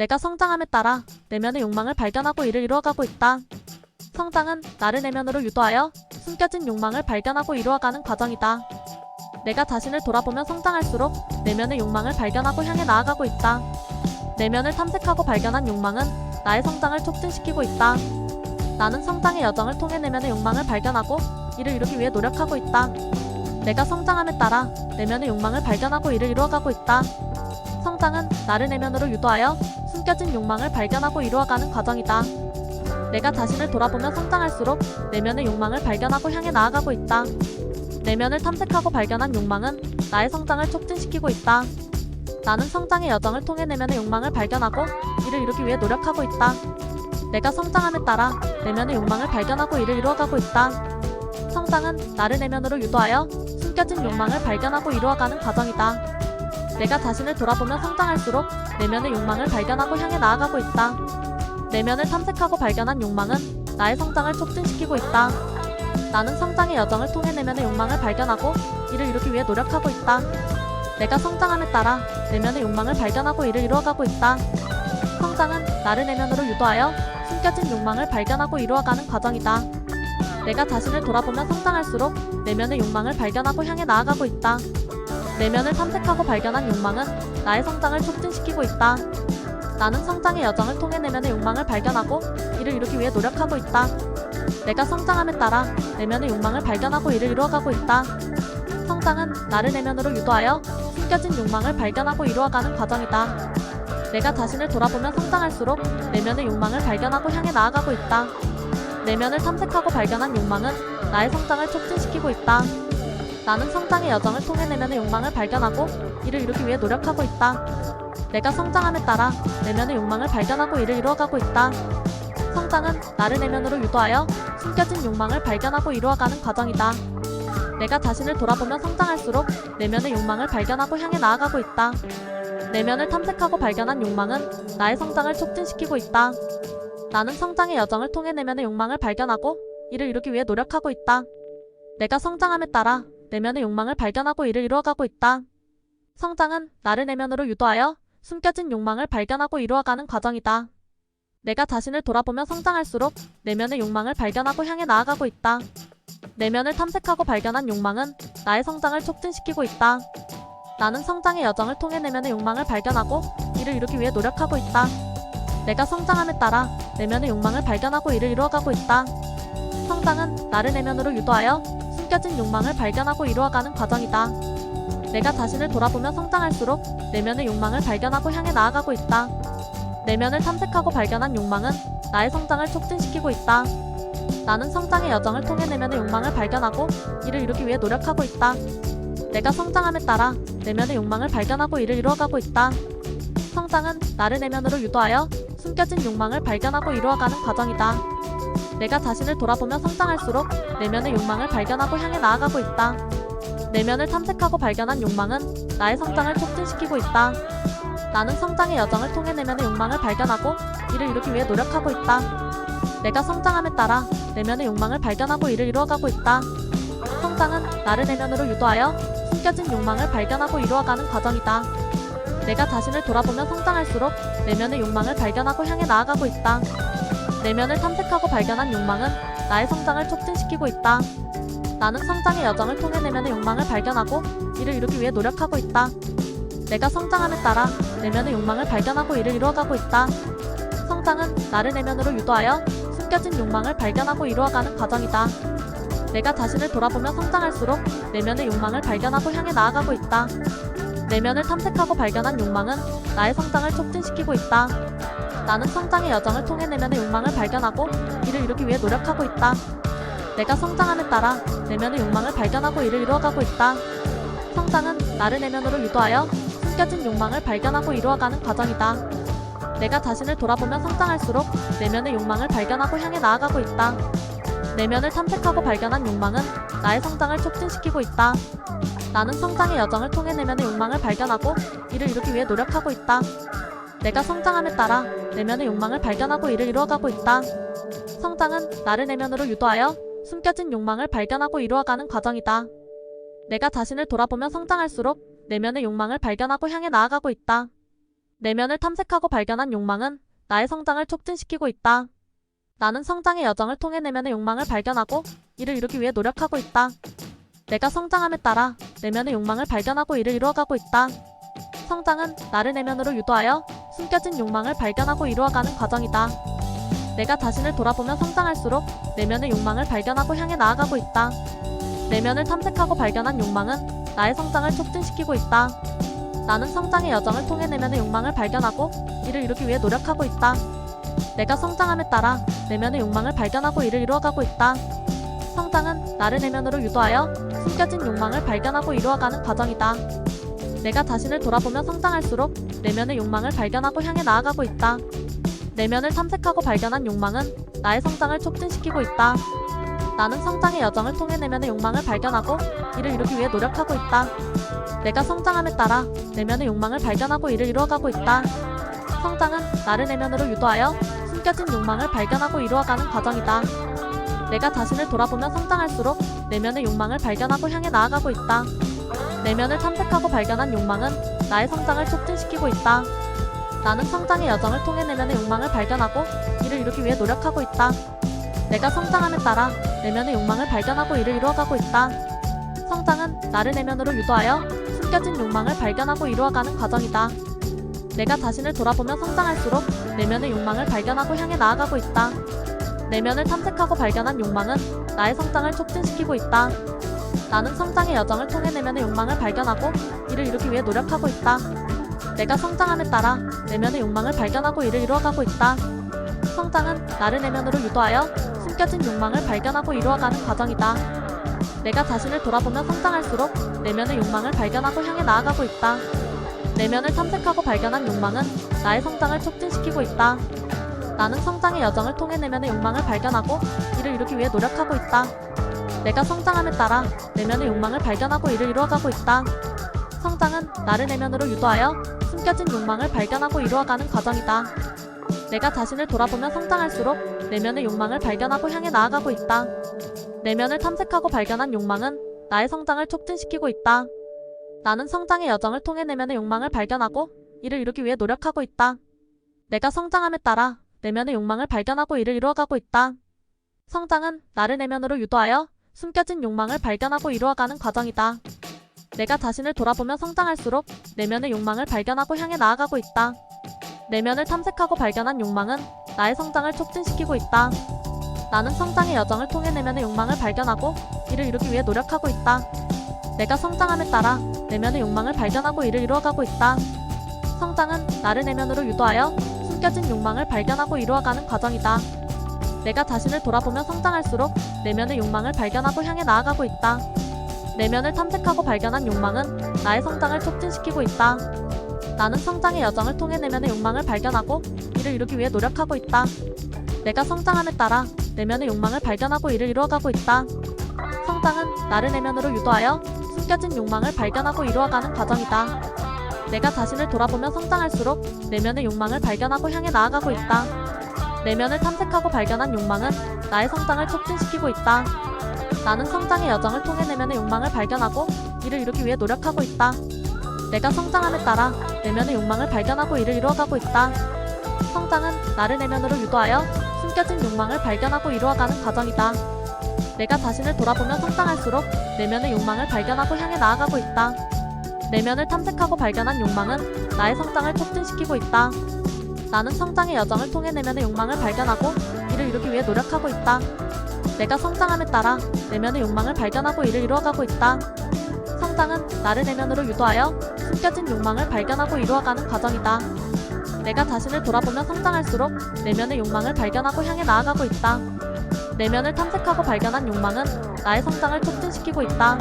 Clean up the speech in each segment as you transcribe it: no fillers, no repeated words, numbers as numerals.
내가 성장함에 따라 내면의 욕망을 발견하고 이를 이루어가고 있다. 성장은 나를 내면으로 유도하여 숨겨진 욕망을 발견하고 이루어가는 과정이다. 내가 자신을 돌아보며 성장할수록 내면의 욕망을 발견하고 향해 나아가고 있다. 내면을 탐색하고 발견한 욕망은 나의 성장을 촉진시키고 있다. 나는 성장의 여정을 통해 내면의 욕망을 발견하고 이를 이루기 위해 노력하고 있다. 내가 성장함에 따라 내면의 욕망을 발견하고 이를 이루어가고 있다. 성장은 나를 내면으로 유도하여 숨겨진 욕망을 발견하고 이루어가는 과정이다. 내가 자신을 돌아보며 성장할수록 내면의 욕망을 발견하고 향해 나아가고 있다. 내면을 탐색하고 발견한 욕망은 나의 성장을 촉진시키고 있다. 나는 성장의 여정을 통해 내면의 욕망을 발견하고 이를 이루기 위해 노력하고 있다. 내가 성장함에 따라 내면의 욕망을 발견하고 이를 이루어가고 있다. 성장은 나를 내면으로 유도하여 숨겨진 욕망을 발견하고 이루어가는 과정이다. 내가 자신을 돌아보며 성장할수록 내면의 욕망을 발견하고 향해 나아가고 있다. 내면을 탐색하고 발견한 욕망은 나의 성장을 촉진시키고 있다. 나는 성장의 여정을 통해 내면의 욕망을 발견하고 이를 이루기 위해 노력하고 있다. 내가 성장함에 따라 내면의 욕망을 발견하고 이를 이루어가고 있다. 성장은 나를 내면으로 유도하여 숨겨진 욕망을 발견하고 이루어가는 과정이다. 내가 자신을 돌아보며 성장할수록 내면의 욕망을 발견하고 향해 나아가고 있다. 내면을 탐색하고 발견한 욕망은 나의 성장을 촉진시키고 있다. 나는 성장의 여정을 통해 내면의 욕망을 발견하고 이를 이루기 위해 노력하고 있다. 내가 성장함에 따라 내면의 욕망을 발견하고 이를 이루어가고 있다. 성장은 나를 내면으로 유도하여 숨겨진 욕망을 발견하고 이루어가는 과정이다. 내가 자신을 돌아보며 성장할수록 내면의 욕망을 발견하고 향해 나아가고 있다. 내면을 탐색하고 발견한 욕망은 나의 성장을 촉진시키고 있다. 나는 성장의 여정을 통해 내면의 욕망을 발견하고 이를 이루기 위해 노력하고 있다. 내가 성장함에 따라 내면의 욕망을 발견하고 이를 이루어가고 있다. 성장은 나를 내면으로 유도하여 숨겨진 욕망을 발견하고 이루어가는 과정이다. 내가 자신을 돌아보며 성장할수록 내면의 욕망을 발견하고 향해 나아가고 있다. 내면을 탐색하고 발견한 욕망은 나의 성장을 촉진시키고 있다. 나는 성장의 여정을 통해 내면의 욕망을 발견하고 이를 이루기 위해 노력하고 있다. 내가 성장함에 따라 내면의 욕망을 발견하고 이를 이루어가고 있다. 성장은 나를 내면으로 유도하여 숨겨진 욕망을 발견하고 이루어가는 과정이다. 내가 자신을 돌아보며 성장할수록 내면의 욕망을 발견하고 향해 나아가고 있다. 내면을 탐색하고 발견한 욕망은 나의 성장을 촉진시키고 있다. 나는 성장의 여정을 통해 내면의 욕망을 발견하고 이를 이루기 위해 노력하고 있다. 내가 성장함에 따라 내면의 욕망을 발견하고 이를 이루어가고 있다. 성장은 나를 내면으로 유도하여 숨겨진 욕망을 발견하고 이루어가는 과정이다. 내가 자신을 돌아보며 성장할수록 내면의 욕망을 발견하고 향해 나아가고 있다. 내면을 탐색하고 발견한 욕망은 나의 성장을 촉진시키고 있다. 나는 성장의 여정을 통해 내면의 욕망을 발견하고 이를 이루기 위해 노력하고 있다. 내가 성장함에 따라 내면의 욕망을 발견하고 이를 이루어가고 있다. 성장은 나를 내면으로 유도하여 숨겨진 욕망을 발견하고 이루어가는 과정이다. 내가 자신을 돌아보며 성장할수록 내면의 욕망을 발견하고 향해 나아가고 있다. 내면을 탐색하고 발견한 욕망은 나의 성장을 촉진시키고 있다. 나는 성장의 여정을 통해 내면의 욕망을 발견하고 이를 이루기 위해 노력하고 있다. 내가 성장함에 따라 내면의 욕망을 발견하고 이를 이루어가고 있다. 성장은 나를 내면으로 유도하여 숨겨진 욕망을 발견하고 이루어가는 과정이다. 내가 자신을 돌아보며 성장할수록 내면의 욕망을 발견하고 향해 나아가고 있다. 내면을 탐색하고 발견한 욕망은 나의 성장을 촉진시키고 있다. 나는 성장의 여정을 통해 내면의 욕망을 발견하고 이를 이루기 위해 노력하고 있다. 내가 성장함에 따라 내면의 욕망을 발견하고 이를 이루어가고 있다. 성장은 나를 내면으로 유도하여 숨겨진 욕망을 발견하고 이루어가는 과정이다. 내가 자신을 돌아보며 성장할수록 내면의 욕망을 발견하고 향해 나아가고 있다. 내면을 탐색하고 발견한 욕망은 나의 성장을 촉진시키고 있다. 나는 성장의 여정을 통해 내면의 욕망을 발견하고 이를 이루기 위해 노력하고 있다. 내가 성장함에 따라 내면의 욕망을 발견하고 이를 이루어가고 있다. 성장은 나를 내면으로 유도하여 숨겨진 욕망을 발견하고 이루어가는 과정이다. 내가 자신을 돌아보며 성장할수록 내면의 욕망을 발견하고 향해 나아가고 있다. 내면을 탐색하고 발견한 욕망은 나의 성장을 촉진시키고 있다. 나는 성장의 여정을 통해 내면의 욕망을 발견하고 이를 이루기 위해 노력하고 있다. 내가 성장함에 따라 내면의 욕망을 발견하고 이를 이루어가고 있다. 성장은 나를 내면으로 유도하여 숨겨진 욕망을 발견하고 이루어가는 과정이다. 내가 자신을 돌아보며 성장할수록 내면의 욕망을 발견하고 향해 나아가고 있다. 내면을 탐색하고 발견한 욕망은 나의 성장을 촉진시키고 있다. 나는 성장의 여정을 통해 내면의 욕망을 발견하고 이를 이루기 위해 노력하고 있다. 내가 성장함에 따라 내면의 욕망을 발견하고 이를 이루어가고 있다. 성장은 나를 내면으로 유도하여 숨겨진 욕망을 발견하고 이루어가는 과정이다. 내가 자신을 돌아보며 성장할수록 내면의 욕망을 발견하고 향해 나아가고 있다. 내면을 탐색하고 발견한 욕망은 나의 성장을 촉진시키고 있다. 나는 성장의 여정을 통해 내면의 욕망을 발견하고 이를 이루기 위해 노력하고 있다. 내가 성장함에 따라 내면의 욕망을 발견하고 이를 이루어가고 있다. 성장은 나를 내면으로 유도하여 숨겨진 욕망을 발견하고 이루어가는 과정이다. 내가 자신을 돌아보며 성장할수록 내면의 욕망을 발견하고 향해 나아가고 있다. 내면을 탐색하고 발견한 욕망은 나의 성장을 촉진시키고 있다. 나는 성장의 여정을 통해 내면의 욕망을 발견하고 이를 이루기 위해 노력하고 있다. 내가 성장함에 따라 내면의 욕망을 발견하고 이를 이루어가고 있다. 성장은 나를 내면으로 유도하여 숨겨진 욕망을 발견하고 이루어가는 과정이다. 내가 자신을 돌아보며 성장할수록 내면의 욕망을 발견하고 향해 나아가고 있다. 내면을 탐색하고 발견한 욕망은 나의 성장을 촉진시키고 있다. 나는 성장의 여정을 통해 내면의 욕망을 발견하고 이를 이루기 위해 노력하고 있다. 내가 성장함에 따라 내면의 욕망을 발견하고 이를 이루어가고 있다. 성장은 나를 내면으로 유도하여 숨겨진 욕망을 발견하고 이루어가는 과정이다. 내가 자신을 돌아보며 성장할수록 내면의 욕망을 발견하고 향해 나아가고 있다. 내면을 탐색하고 발견한 욕망은 나의 성장을 촉진시키고 있다. 나는 성장의 여정을 통해 내면의 욕망을 발견하고 이를 이루기 위해 노력하고 있다. 내가 성장함에 따라 내면의 욕망을 발견하고 이를 이루어가고 있다. 성장은 나를 내면으로 유도하여 숨겨진 욕망을 발견하고 이루어가는 과정이다. 내가 자신을 돌아보며 성장할수록 내면의 욕망을 발견하고 향해 나아가고 있다. 내면을 탐색하고 발견한 욕망은 나의 성장을 촉진시키고 있다. 나는 성장의 여정을 통해 내면의 욕망을 발견하고 이를 이루기 위해 노력하고 있다. 내가 성장함에 따라 내면의 욕망을 발견하고 이를 이루어가고 있다. 성장은 나를 내면으로 유도하여 숨겨진 욕망을 발견하고 이루어가는 과정이다. 내가 자신을 돌아보며 성장할수록 내면의 욕망을 발견하고 향해 나아가고 있다. 내면을 탐색하고 발견한 욕망은 나의 성장을 촉진시키고 있다. 나는 성장의 여정을 통해 내면의 욕망을 발견하고 이를 이루기 위해 노력하고 있다. 내가 성장함에 따라 내면의 욕망을 발견하고 이를 이루어가고 있다. 성장은 나를 내면으로 유도하여 숨겨진 욕망을 발견하고 이루어가는 과정이다. 내가 자신을 돌아보며 성장할수록 내면의 욕망을 발견하고 향해 나아가고 있다. 내면을 탐색하고 발견한 욕망은 나의 성장을 촉진시키고 있다. 나는 성장의 여정을 통해 내면의 욕망을 발견하고 이를 이루기 위해 노력하고 있다. 내가 성장함에 따라 내면의 욕망을 발견하고 이를 이루어가고 있다. 성장은 나를 내면으로 유도하여 숨겨진 욕망을 발견하고 이루어가는 과정이다. 내가 자신을 돌아보며 성장할수록 내면의 욕망을 발견하고 향해 나아가고 있다. 내면을 탐색하고 발견한 욕망은 나의 성장을 촉진시키고 있다. 나는 성장의 여정을 통해 내면의 욕망을 발견하고 이를 이루기 위해 노력하고 있다. 내가 성장함에 따라 내면의 욕망을 발견하고 이를 이루어가고 있다. 성장은 나를 내면으로 유도하여 숨겨진 욕망을 발견하고 이루어가는 과정이다. 내가 자신을 돌아보며 성장할수록 내면의 욕망을 발견하고 향해 나아가고 있다. 내면을 탐색하고 발견한 욕망은 나의 성장을 촉진시키고 있다. 나는 성장의 여정을 통해 내면의 욕망을 발견하고 이를 이루기 위해 노력하고 있다. 내가 성장함에 따라 내면의 욕망을 발견하고 이를 이루어가고 있다. 성장은 나를 내면으로 유도하여 숨겨진 욕망을 발견하고 이루어가는 과정이다. 내가 자신을 돌아보며 성장할수록 내면의 욕망을 발견하고 향해 나아가고 있다. 내면을 탐색하고 발견한 욕망은 나의 성장을 촉진시키고 있다. 나는 성장의 여정을 통해 내면의 욕망을 발견하고 이를 이루기 위해 노력하고 있다. 내가 성장함에 따라 내면의 욕망을 발견하고 이를 이루어가고 있다. 성장은 나를 내면으로 유도하여 숨겨진 욕망을 발견하고 이루어가는 과정이다. 내가 자신을 돌아보며 성장할수록 내면의 욕망을 발견하고 향해 나아가고 있다. 내면을 탐색하고 발견한 욕망은 나의 성장을 촉진시키고 있다.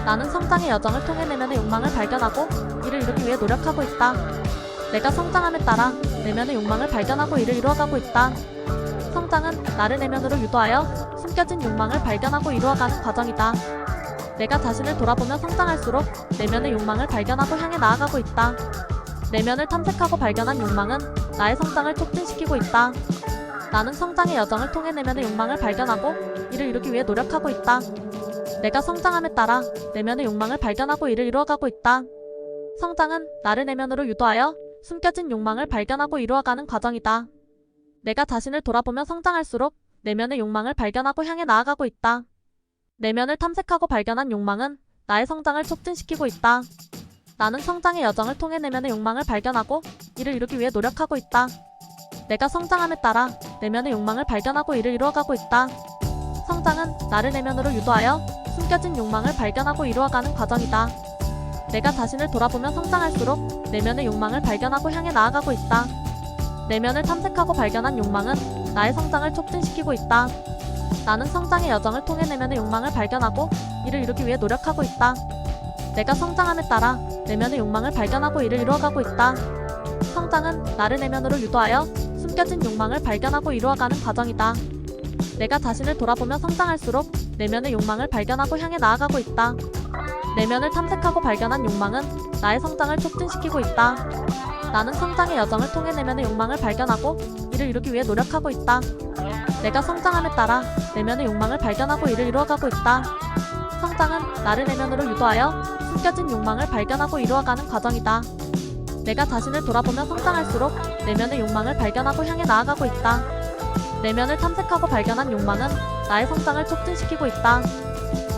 나는 성장의 여정을 통해 내면의 욕망을 발견하고 이를 이루기 위해 노력하고 있다. 내가 성장함에 따라 내면의 욕망을 발견하고 이를 이루어가고 있다. 성장은 나를 내면으로 유도하여 숨겨진 욕망을 발견하고 이루어가는 과정이다. 내가 자신을 돌아보며 성장할수록 내면의 욕망을 발견하고 향해 나아가고 있다. 내면을 탐색하고 발견한 욕망은 나의 성장을 촉진시키고 있다. 나는 성장의 여정을 통해 내면의 욕망을 발견하고 이를 이루기 위해 노력하고 있다. 내가 성장함에 따라 내면의 욕망을 발견하고 이를 이루어가고 있다. 성장은 나를 내면으로 유도하여 숨겨진 욕망을 발견하고 이루어가는 과정이다. 내가 자신을 돌아보며 성장할수록 내면의 욕망을 발견하고 향해 나아가고 있다. 내면을 탐색하고 발견한 욕망은 나의 성장을 촉진시키고 있다. 나는 성장의 여정을 통해 내면의 욕망을 발견하고 이를 이루기 위해 노력하고 있다. 내가 성장함에 따라 내면의 욕망을 발견하고 이를 이루어가고 있다. 성장은 나를 내면으로 유도하여 숨겨진 욕망을 발견하고 이루어가는 과정이다. 내가 자신을 돌아보며 성장할수록 내면의 욕망을 발견하고 향해 나아가고 있다. 내면을 탐색하고 발견한 욕망은 나의 성장을 촉진시키고 있다. 나는 성장의 여정을 통해 내면의 욕망을 발견하고 이를 이루기 위해 노력하고 있다. 내가 성장함에 따라 내면의 욕망을 발견하고 이를 이루어가고 있다. 성장은 나를 내면으로 유도하여 숨겨진 욕망을 발견하고 이루어가는 과정이다. 내가 자신을 돌아보며 성장할수록 내면의 욕망을 발견하고 향해 나아가고 있다. 내면을 탐색하고 발견한 욕망은 나의 성장을 촉진시키고 있다. 나는 성장의 여정을 통해 내면의 욕망을 발견하고 이를 이루기 위해 노력하고 있다. 내가 성장함에 따라 내면의 욕망을 발견하고 이를 이루어가고 있다. 성장은 나를 내면으로 유도하여 숨겨진 욕망을 발견하고 이루어가는 과정이다. 내가 자신을 돌아보며 성장할수록 내면의 욕망을 발견하고 향해 나아가고 있다. 내면을 탐색하고 발견한 욕망은 나의 성장을 촉진시키고 있다.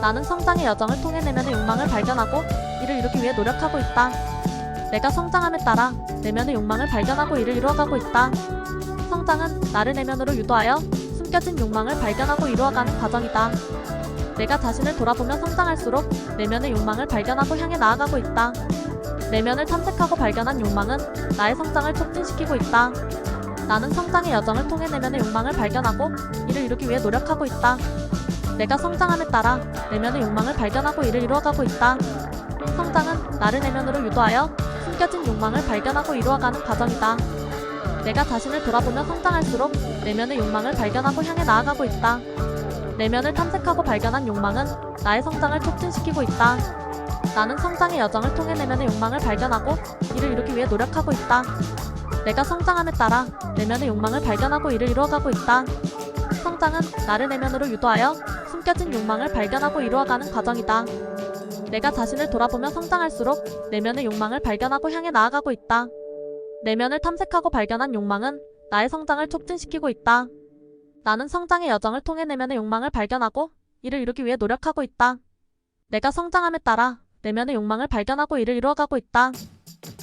나는 성장의 여정을 통해 내면의 욕망을 발견하고 이를 이루기 위해 노력하고 있다. 내가 성장함에 따라 내면의 욕망을 발견하고 이를 이루어가고 있다. 성장은 나를 내면으로 유도하여 숨겨진 욕망을 발견하고 이루어가는 과정이다. 내가 자신을 돌아보며 성장할수록 내면의 욕망을 발견하고 향해 나아가고 있다. 내면을 탐색하고 발견한 욕망은 나의 성장을 촉진시키고 있다. 나는 성장의 여정을 통해 내면의 욕망을 발견하고 이를 이루기 위해 노력하고 있다. 내가 성장함에 따라 내면의 욕망을 발견하고 이를 이루어가고 있다. 성장은 나를 내면으로 유도하여 숨겨진 욕망을 발견하고 이루어가는 과정이다. 내가 자신을 돌아보며 성장할수록 내면의 욕망을 발견하고 향해 나아가고 있다. 내면을 탐색하고 발견한 욕망은 나의 성장을 촉진시키고 있다. 나는 성장의 여정을 통해 내면의 욕망을 발견하고 이를 이루기 위해 노력하고 있다. 내가 성장함에 따라 내면의 욕망을 발견하고 이를 이루어가고 있다. 성장은 나를 내면으로 유도하여 숨겨진 욕망을 발견하고 이루어가는 과정이다. 내가 자신을 돌아보며 성장할수록 내면의 욕망을 발견하고 향해 나아가고 있다. 내면을 탐색하고 발견한 욕망은 나의 성장을 촉진시키고 있다. 나는 성장의 여정을 통해 내면의 욕망을 발견하고 이를 이루기 위해 노력하고 있다. 내가 성장함에 따라 내면의 욕망을 발견하고 이를 이루어가고 있다.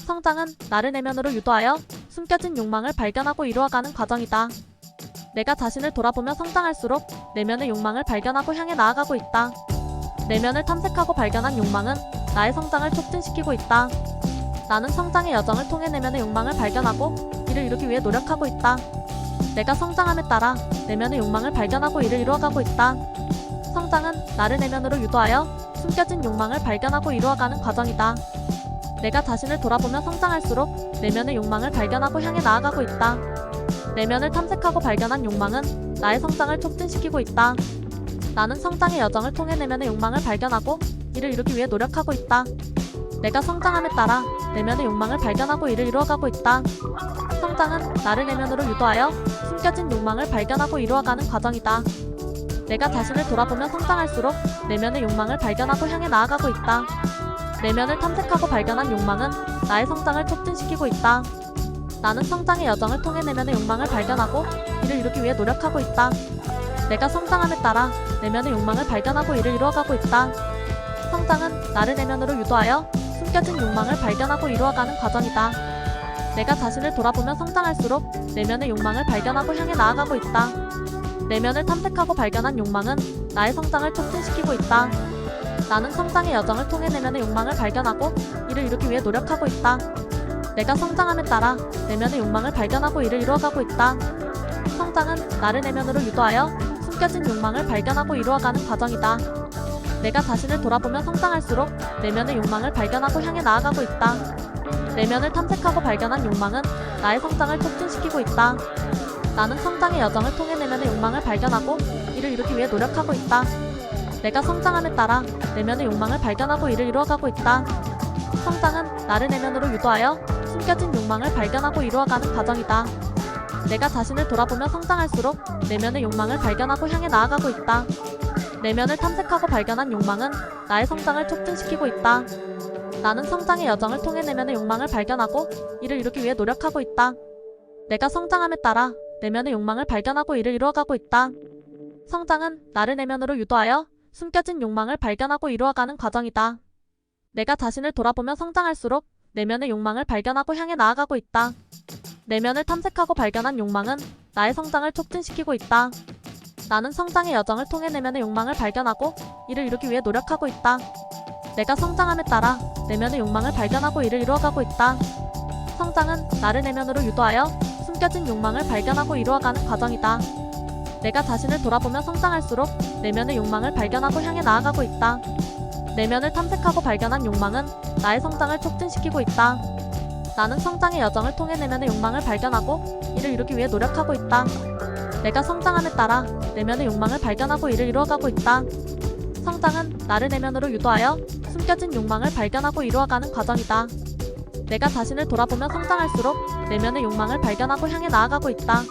성장은 나를 내면으로 유도하여 숨겨진 욕망을 발견하고 이루어가는 과정이다. 내가 자신을 돌아보며 성장할수록 내면의 욕망을 발견하고 향해 나아가고 있다. 내면을 탐색하고 발견한 욕망은 나의 성장을 촉진시키고 있다. 나는 성장의 여정을 통해 내면의 욕망을 발견하고 이를 이루기 위해 노력하고 있다. 내가 성장함에 따라 내면의 욕망을 발견하고 이를 이루어가고 있다. 성장은 나를 내면으로 유도하여 숨겨진 욕망을 발견하고 이루어가는 과정이다. 내가 자신을 돌아보며 성장할수록 내면의 욕망을 발견하고 향해 나아가고 있다. 내면을 탐색하고 발견한 욕망은 나의 성장을 촉진시키고 있다. 나는 성장의 여정을 통해 내면의 욕망을 발견하고 이를 이루기 위해 노력하고 있다. 내가 성장함에 따라 내면의 욕망을 발견하고 이를 이루어가고 있다. 성장은 나를 내면으로 유도하여 숨겨진 욕망을 발견하고 이루어가는 과정이다. 내가 자신을 돌아보며 성장할수록 내면의 욕망을 발견하고 향해 나아가고 있다. 내면을 탐색하고 발견한 욕망은 나의 성장을 촉진시키고 있다. 나는 성장의 여정을 통해 내면의 욕망을 발견하고 이를 이루기 위해 노력하고 있다. 내가 성장함에 따라 내면의 욕망을 발견하고 이를 이루어가고 있다. 성장은 나를 내면으로 유도하여 숨겨진 욕망을 발견하고 이루어가는 과정이다. 내가 자신을 돌아보며 성장할수록 내면의 욕망을 발견하고 향해 나아가고 있다. 내면을 탐색하고 발견한 욕망은 나의 성장을 촉진시키고 있다. 나는 성장의 여정을 통해 내면의 욕망을 발견하고 이를 이루기 위해 노력하고 있다. 내가 성장함에 따라 내면의 욕망을 발견하고 이를 이루어가고 있다. 성장은 나를 내면으로 유도하여 숨겨진 욕망을 발견하고 이루어가는 과정이다. 내가 자신을 돌아보며 성장할수록 내면의 욕망을 발견하고 향해 나아가고 있다. 내면을 탐색하고 발견한 욕망은 나의 성장을 촉진시키고 있다. 나는 성장의 여정을 통해 내면의 욕망을 발견하고 이를 이루기 위해 노력하고 있다. 내가 성장함에 따라 내면의 욕망을 발견하고 이를 이루어가고 있다. 성장은 나를 내면으로 유도하여 숨겨진 욕망을 발견하고 이루어가는 과정이다. 내가 자신을 돌아보며 성장할수록 내면의 욕망을 발견하고 향해 나아가고 있다. 내면을 탐색하고 발견한 욕망은 나의 성장을 촉진시키고 있다. 나는 성장의 여정을 통해 내면의 욕망을 발견하고 이를 이루기 위해 노력하고 있다. 내가 성장함에 따라 내면의 욕망을 발견하고 이를 이루어가고 있다. 성장은 나를 내면으로 유도하여 숨겨진 욕망을 발견하고 이루어가는 과정이다. 내가 자신을 돌아보며 성장할수록 내면의 욕망을 발견하고 향해 나아가고 있다. 내면을 탐색하고 발견한 욕망은 나의 성장을 촉진시키고 있다. 나는 성장의 여정을 통해 내면의 욕망을 발견하고 이를 이루기 위해 노력하고 있다. 내가 성장함에 따라 내면의 욕망을 발견하고 이를 이루어가고 있다. 성장은 나를 내면으로 유도하여 숨겨진 욕망을 발견하고 이루어가는 과정이다. 내가 자신을 돌아보며 성장할수록 내면의 욕망을 발견하고 향해 나아가고 있다. 내면을 탐색하고 발견한 욕망은 나의 성장을 촉진시키고 있다. 나는 성장의 여정을 통해 내면의 욕망을 발견하고 이를 이루기 위해 노력하고 있다. 내가 성장함에 따라 내면의 욕망을 발견하고 이를 이루어가고 있다. 성장은 나를 내면으로 유도하여 숨겨진 욕망을 발견하고 이루어가는 과정이다. 내가 자신을 돌아보며 성장할수록 내면의 욕망을 발견하고 향해 나아가고 있다.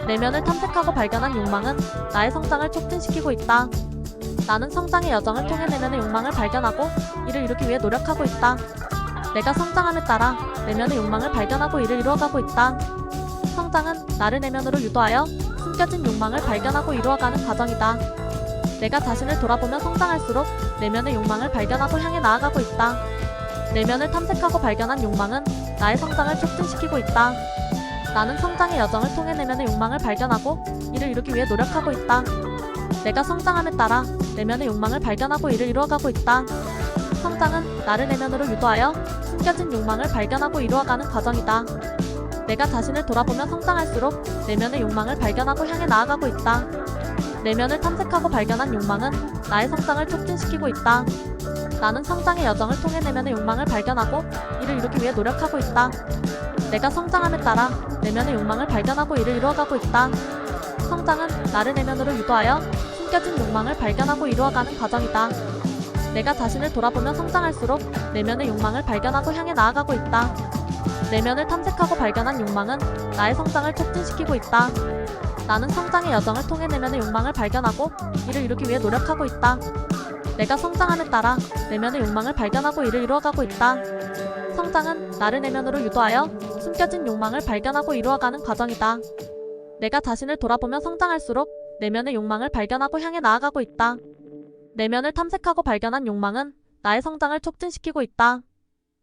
내면을 탐색하고 발견한 욕망은 나의 성장을 촉진시키고 있다. 나는 성장의 여정을 통해 내면의 욕망을 발견하고 이를 이루기 위해 노력하고 있다. 내가 성장함에 따라 내면의 욕망을 발견하고 이를 이루어가고 있다. 성장은 나를 내면으로 유도하여 숨겨진 욕망을 발견하고 이루어가는 과정이다. 내가 자신을 돌아보며 성장할수록 내면의 욕망을 발견하고 향해 나아가고 있다. 내면을 탐색하고 발견한 욕망은 나의 성장을 촉진시키고 있다. 나는 성장의 여정을 통해 내면의 욕망을 발견하고 이를 이루기 위해 노력하고 있다. 내가 성장함에 따라 내면의 욕망을 발견하고 이를 이루어가고 있다. 성장은 나를 내면으로 유도하여 숨겨진 욕망을 발견하고 이루어가는 과정이다. 내가 자신을 돌아보며 성장할수록 내면의 욕망을 발견하고 향해 나아가고 있다. 내면을 탐색하고 발견한 욕망은 나의 성장을 촉진시키고 있다. 나는 성장의 여정을 통해 내면의 욕망을 발견하고 이를 이루기 위해 노력하고 있다. 내가 성장함에 따라 내면의 욕망을 발견하고 이를 이루어가고 있다. 성장은 나를 내면으로 유도하여 숨겨진 욕망을 발견하고 이루어가는 과정이다. 내가 자신을 돌아보며 성장할수록 내면의 욕망을 발견하고 향해 나아가고 있다. 내면을 탐색하고 발견한 욕망은 나의 성장을 촉진시키고 있다. 나는 성장의 여정을 통해 내면의 욕망을 발견하고 이를 이루기 위해 노력하고 있다. 내가 성장함에 따라 내면의 욕망을 발견하고 이를 이루어가고 있다. 성장은 나를 내면으로 유도하여 숨겨진 욕망을 발견하고 이루어가는 과정이다. 내가 자신을 돌아보며 성장할수록 내면의 욕망을 발견하고 향해 나아가고 있다. 내면을 탐색하고 발견한 욕망은 나의 성장을 촉진시키고 있다.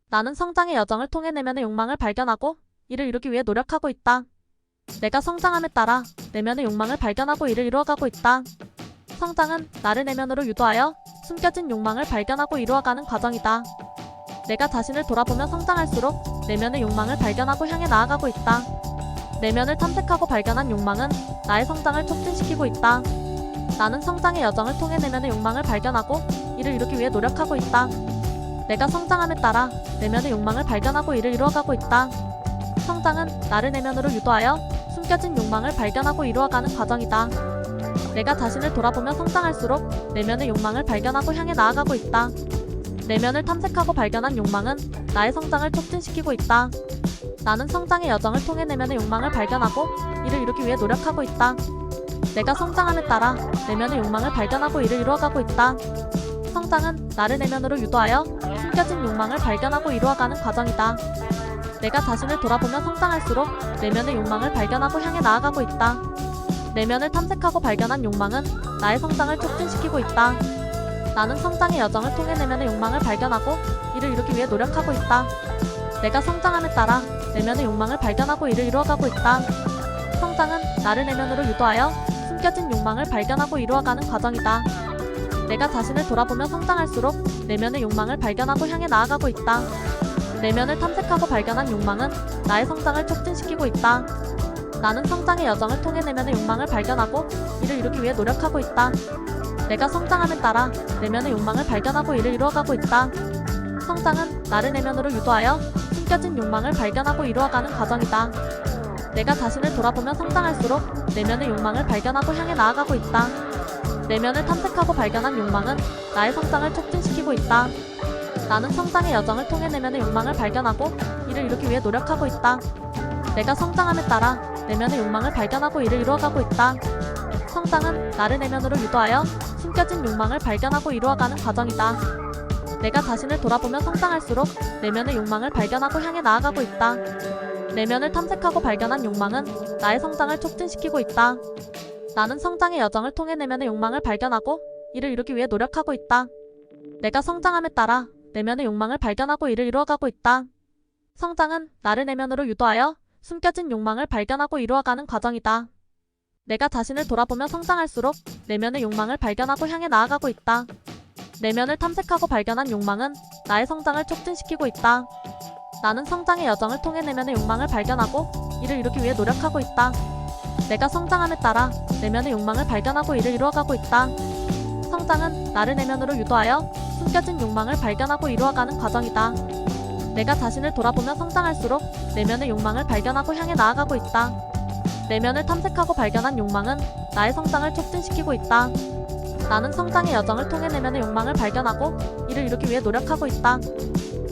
나는 성장의 여정을 통해 내면의 욕망을 발견하고 이를 이루기 위해 노력하고 있다. 내가 성장함에 따라 내면의 욕망을 발견하고 이를 이루어가고 있다. 성장은 나를 내면으로 유도하여 숨겨진 욕망을 발견하고 이루어가는 과정이다. 내가 자신을 돌아보며 성장할수록 내면의 욕망을 발견하고 향해 나아가고 있다. 내면을 탐색하고 발견한 욕망은 나의 성장을 촉진시키고 있다. 나는 성장의 여정을 통해 내면의 욕망을 발견하고 이를 이루기 위해 노력하고 있다. 내가 성장함에 따라 내면의 욕망을 발견하고 이를 이루어가고 있다. 성장은 나를 내면으로 유도하여 숨겨진 욕망을 발견하고 이루어가는 과정이다. 내가 자신을 돌아보며 성장할수록 내면의 욕망을 발견하고 향해 나아가고 있다. 내면을 탐색하고 발견한 욕망은 나의 성장을 촉진시키고 있다. 나는 성장의 여정을 통해 내면의 욕망을 발견하고 이를 이루기 위해 노력하고 있다. 내가 성장함에 따라 내면의 욕망을 발견하고 이를 이루어가고 있다. 성장은 나를 내면으로 유도하여 숨겨진 욕망을 발견하고 이루어가는 과정이다. 내가 자신을 돌아보며 성장할수록 내면의 욕망을 발견하고 향해 나아가고 있다. 내면을 탐색하고 발견한 욕망은 나의 성장을 촉진시키고 있다. 나는 성장의 여정을 통해 내면의 욕망을 발견하고 이를 이루기 위해 노력하고 있다. 내가 성장함에 따라 내면의 욕망을 발견하고 이를 이루어가고 있다. 성장은 나를 내면으로 유도하여 숨겨진 욕망을 발견하고 이루어가는 과정이다. 내가 자신을 돌아보며 성장할수록 내면의 욕망을 발견하고 향해 나아가고 있다. 내면을 탐색하고 발견한 욕망은 나의 성장을 촉진시키고 있다. 나는 성장의 여정을 통해 내면의 욕망을 발견하고 이를 이루기 위해 노력하고 있다. 내가 성장함에 따라 내면의 욕망을 발견하고 이를 이루어가고 있다. 성장은 나를 내면으로 유도하여 숨겨진 욕망을 발견하고 이루어가는 과정이다. 내가 자신을 돌아보며 성장할수록 내면의 욕망을 발견하고 향해 나아가고 있다. 내면을 탐색하고 발견한 욕망은 나의 성장을 촉진시키고 있다. 나는 성장의 여정을 통해 내면의 욕망을 발견하고 이를 이루기 위해 노력하고 있다. 내가 성장함에 따라 내면의 욕망을 발견하고 이를 이루어가고 있다. 성장은 나를 내면으로 유도하여 숨겨진 욕망을 발견하고 이루어가는 과정이다. 내가 자신을 돌아보며 성장할수록 내면의 욕망을 발견하고 향해 나아가고 있다. 내면을 탐색하고 발견한 욕망은 나의 성장을 촉진시키고 있다. 나는 성장의 여정을 통해 내면의 욕망을 발견하고 이를 이루기 위해 노력하고 있다. 내가 성장함에 따라 내면의 욕망을 발견하고 이를 이루어가고 있다. 성장은 나를 내면으로 유도하여 숨겨진 욕망을 발견하고 이루어가는 과정이다. 내가 자신을 돌아보며 성장할수록 내면의 욕망을 발견하고 향해 나아가고 있다. 내면을 탐색하고 발견한 욕망은 나의 성장을 촉진시키고 있다. 나는 성장의 여정을 통해 내면의 욕망을 발견하고 이를 이루기 위해 노력하고 있다. 내가 성장함에 따라 내면의 욕망을 발견하고 이를 이루어가고 있다. 성장은 나를 내면으로 유도하여 숨겨진 욕망을 발견하고 이루어가는 과정이다. 내가 자신을 돌아보며 성장할수록 내면의 욕망을 발견하고 향해 나아가고 있다. 내면을 탐색하고 발견한 욕망은 나의 성장을 촉진시키고 있다. 나는 성장의 여정을 통해 내면의 욕망을 발견하고 이를 이루기 위해 노력하고 있다.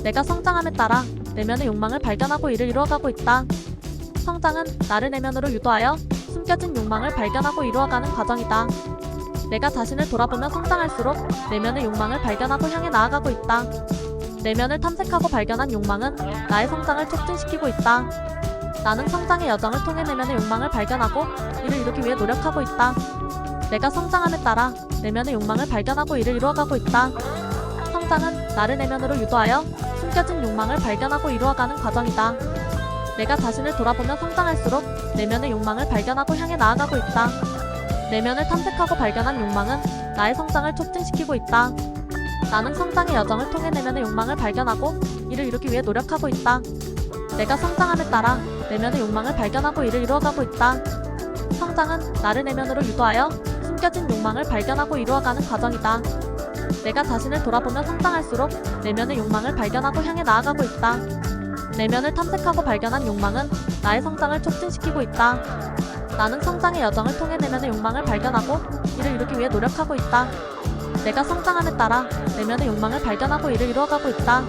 내가 성장함에 따라 내면의 욕망을 발견하고 이를 이루어가고 있다. 성장은 나를 내면으로 유도하여 숨겨진 욕망을 발견하고 이루어가는 과정이다. 내가 자신을 돌아보며 성장할수록 내면의 욕망을 발견하고 향해 나아가고 있다. 내면을 탐색하고 발견한 욕망은 나의 성장을 촉진시키고 있다. 나는 성장의 여정을 통해 내면의 욕망을 발견하고 이를 이루기 위해 노력하고 있다. 내가 성장함에 따라 내면의 욕망을 발견하고 이를 이루어가고 있다. 성장은 나를 내면으로 유도하여 숨겨진 욕망을 발견하고 이루어가는 과정이다. 내가 자신을 돌아보며 성장할수록 내면의 욕망을 발견하고 향해 나아가고 있다. 내면을 탐색하고 발견한 욕망은 나의 성장을 촉진시키고 있다. 나는 성장의 여정을 통해 내면의 욕망을 발견하고 이를 이루기 위해 노력하고 있다. 내가 성장함에 따라 내면의 욕망을 발견하고 이를 이루어가고 있다. 성장은 나를 내면으로 유도하여 숨겨진 욕망을 발견하고 이루어가는 과정이다. 내가 자신을 돌아보며 성장할수록 내면의 욕망을 발견하고 향해 나아가고 있다. 내면을 탐색하고 발견한 욕망은 나의 성장을 촉진시키고 있다. 나는 성장의 여정을 통해 내면의 욕망을 발견하고 이를 이루기 위해 노력하고 있다. 내가 성장함에 따라 내면의 욕망을 발견하고 이를 이루어가고 있다.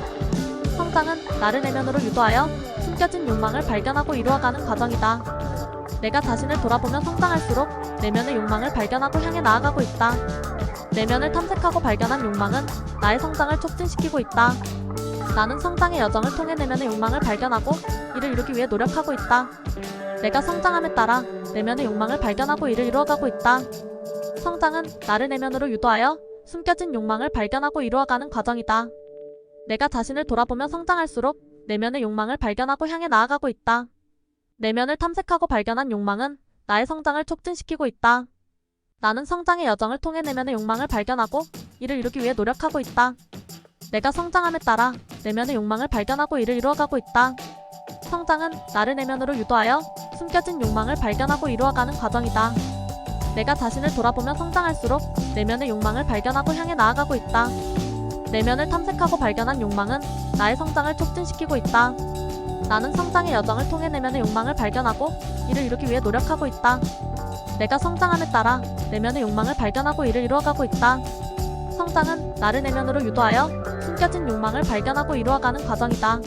성장은 나를 내면으로 유도하여 숨겨진 욕망을 발견하고 이루어가는 과정이다. 내가 자신을 돌아보며 성장할수록 내면의 욕망을 발견하고 향해 나아가고 있다. 내면을 탐색하고 발견한 욕망은 나의 성장을 촉진시키고 있다. 나는 성장의 여정을 통해 내면의 욕망을 발견하고 이를 이루기 위해 노력하고 있다. 내가 성장함에 따라 내면의 욕망을 발견하고 이를 이루어가고 있다. 성장은 나를 내면으로 유도하여 숨겨진 욕망을 발견하고 이루어가는 과정이다. 내가 자신을 돌아보며 성장할수록 내면의 욕망을 발견하고 향해 나아가고 있다. 내면을 탐색하고 발견한 욕망은 나의 성장을 촉진시키고 있다. 나는 성장의 여정을 통해 내면의 욕망을 발견하고 이를 이루기 위해 노력하고 있다. 내가 성장함에 따라 내면의 욕망을 발견하고 이를 이루어가고 있다. 성장은 나를 내면으로 유도하여 숨겨진 욕망을 발견하고 이루어가는 과정이다. 내가 자신을 돌아보며 성장할수록 내면의 욕망을 발견하고 향해 나아가고 있다. 내면을 탐색하고 발견한 욕망은 나의 성장을 촉진시키고 있다. 나는 성장의 여정을 통해 내면의 욕망을 발견하고 이를 이루기 위해 노력하고 있다. 내가 성장함에 따라 내면의 욕망을 발견하고 이를 이루어가고 있다. 성장은 나를 내면으로 유도하여 숨겨진 욕망을 발견하고 이루어가는 과정이다.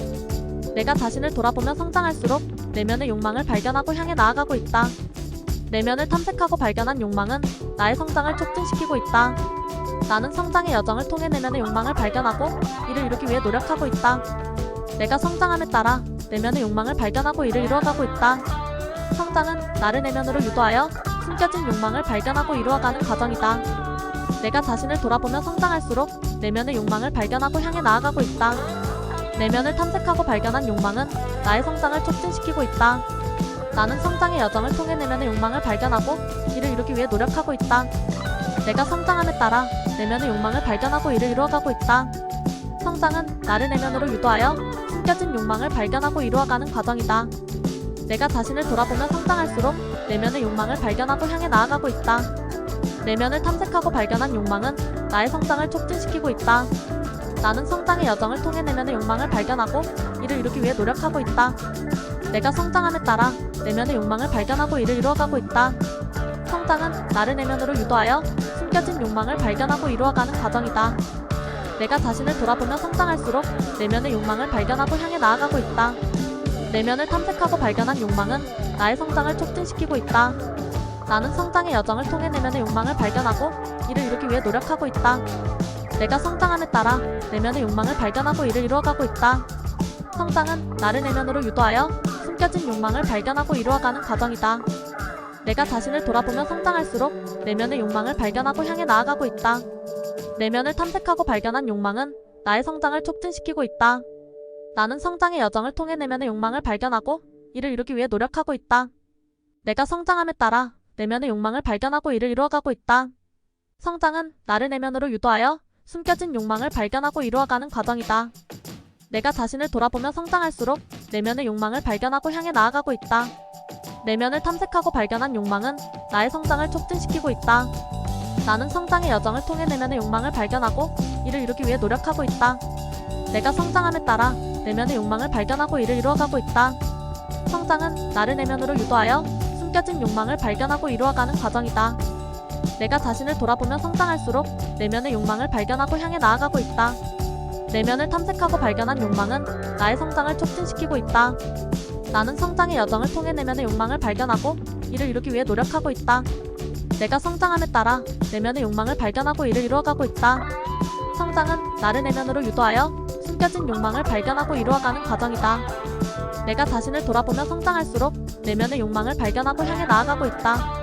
내가 자신을 돌아보며 성장할수록 내면의 욕망을 발견하고 향해 나아가고 있다. 내면을 탐색하고 발견한 욕망은 나의 성장을 촉진시키고 있다. 나는 성장의 여정을 통해 내면의 욕망을 발견하고 이를 이루기 위해 노력하고 있다. 내가 성장함에 따라 내면의 욕망을 발견하고 이를 이루어가고 있다. 성장은 나를 내면으로 유도하여 숨겨진 욕망을 발견하고 이루어가는 과정이다. 내가 자신을 돌아보며 성장할수록 내면의 욕망을 발견하고 향해 나아가고 있다. 내면을 탐색하고 발견한 욕망은 나의 성장을 촉진시키고 있다. 나는 성장의 여정을 통해 내면의 욕망을 발견하고 이를 이루기 위해 노력하고 있다. 내가 성장함에 따라 내면의 욕망을 발견하고 이를 이루어가고 있다. 성장은 나를 내면으로 유도하여 숨겨진 욕망을 발견하고 이루어가는 과정이다. 내가 자신을 돌아보며 성장할수록 내면의 욕망을 발견하고 향해 나아가고 있다. 내면을 탐색하고 발견한 욕망은 나의 성장을 촉진시키고 있다. 나는 성장의 여정을 통해 내면의 욕망을 발견하고 이를 이루기 위해 노력하고 있다. 내가 성장함에 따라 내면의 욕망을 발견하고 이를 이루어가고 있다. 성장은 나를 내면으로 유도하여 숨겨진 욕망을 발견하고 이루어가는 과정이다. 내가 자신을 돌아보며 성장할수록 내면의 욕망을 발견하고 향해 나아가고 있다. 내면을 탐색하고 발견한 욕망은 나의 성장을 촉진시키고 있다. 나는 성장의 여정을 통해 내면의 욕망을 발견하고 이를 이루기 위해 노력하고 있다. 내가 성장함에 따라 내면의 욕망을 발견하고 이를 이루어가고 있다. 성장은 나를 내면으로 유도하여 숨겨진 욕망을 발견하고 이루어가는 과정이다. 내가 자신을 돌아보며 성장할수록 내면의 욕망을 발견하고 향해 나아가고 있다. 내면을 탐색하고 발견한 욕망은 나의 성장을 촉진시키고 있다. 나는 성장의 여정을 통해 내면의 욕망을 발견하고 이를 이루기 위해 노력하고 있다. 내가 성장함에 따라 내면의 욕망을 발견하고 이를 이루어가고 있다. 성장은 나를 내면으로 유도하여 숨겨진 욕망을 발견하고 이루어가는 과정이다. 내가 자신을 돌아보며 성장할수록 내면의 욕망을 발견하고 향해 나아가고 있다. 내면을 탐색하고 발견한 욕망은 나의 성장을 촉진시키고 있다. 나는 성장의 여정을 통해 내면의 욕망을 발견하고 이를 이루기 위해 노력하고 있다. 내가 성장함에 따라 내면의 욕망을 발견하고 이를 이루어가고 있다. 성장은 나를 내면으로 유도하여 숨겨진 욕망을 발견하고 이루어가는 과정이다. 내가 자신을 돌아보며 성장할수록 내면의 욕망을 발견하고 향해 나아가고 있다. 내면을 탐색하고 발견한 욕망은 나의 성장을 촉진시키고 있다. 나는 성장의 여정을 통해 내면의 욕망을 발견하고 이를 이루기 위해 노력하고 있다. 내가 성장함에 따라 내면의 욕망을 발견하고 이를 이루어가고 있다. 성장은 나를 내면으로 유도하여 숨겨진 욕망을 발견하고 이루어가는 과정이다. 내가 자신을 돌아보며 성장할수록 내면의 욕망을 발견하고 향해 나아가고 있다.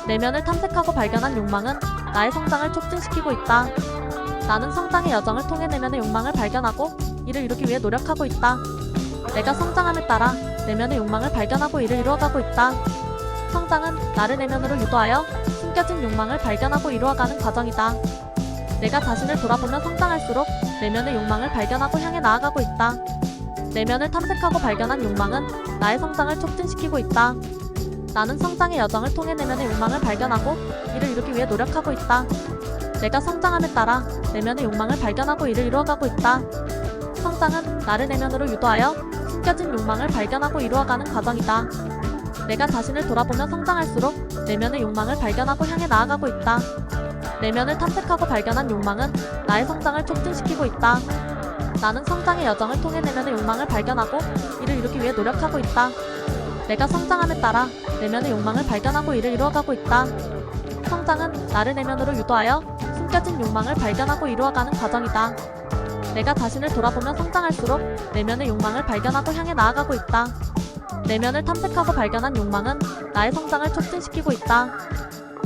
내면을 탐색하고 발견한 욕망은 나의 성장을 촉진시키고 있다. 나는 성장의 여정을 통해 내면의 욕망을 발견하고 이를 이루기 위해 노력하고 있다. 내가 성장함에 따라 내면의 욕망을 발견하고 이를 이루어가고 있다. 성장은 나를 내면으로 유도하여 숨겨진 욕망을 발견하고 이루어가는 과정이다. 내가 자신을 돌아보며 성장할수록 내면의 욕망을 발견하고 향해 나아가고 있다. 내면을 탐색하고 발견한 욕망은 나의 성장을 촉진시키고 있다. 나는 성장의 여정을 통해 내면의 욕망을 발견하고 이를 이루기 위해 노력하고 있다. 내가 성장함에 따라 내면의 욕망을 발견하고 이를 이루어가고 있다. 성장은 나를 내면으로 유도하여 숨겨진 욕망을 발견하고 이루어가는 과정이다. 내가 자신을 돌아보며 성장할수록 내면의 욕망을 발견하고 향해 나아가고 있다. 내면을 탐색하고 발견한 욕망은 나의 성장을 촉진시키고 있다. 나는 성장의 여정을 통해 내면의 욕망을 발견하고 이를 이루기 위해 노력하고 있다. 내가 성장함에 따라 내면의 욕망을 발견하고 이를 이루어가고 있다. 성장은 나를 내면으로 유도하여 숨겨진 욕망을 발견하고 이루어가는 과정이다. 내가 자신을 돌아보며 성장할수록 내면의 욕망을 발견하고 향해 나아가고 있다. 내면을 탐색하고 발견한 욕망은 나의 성장을 촉진시키고 있다.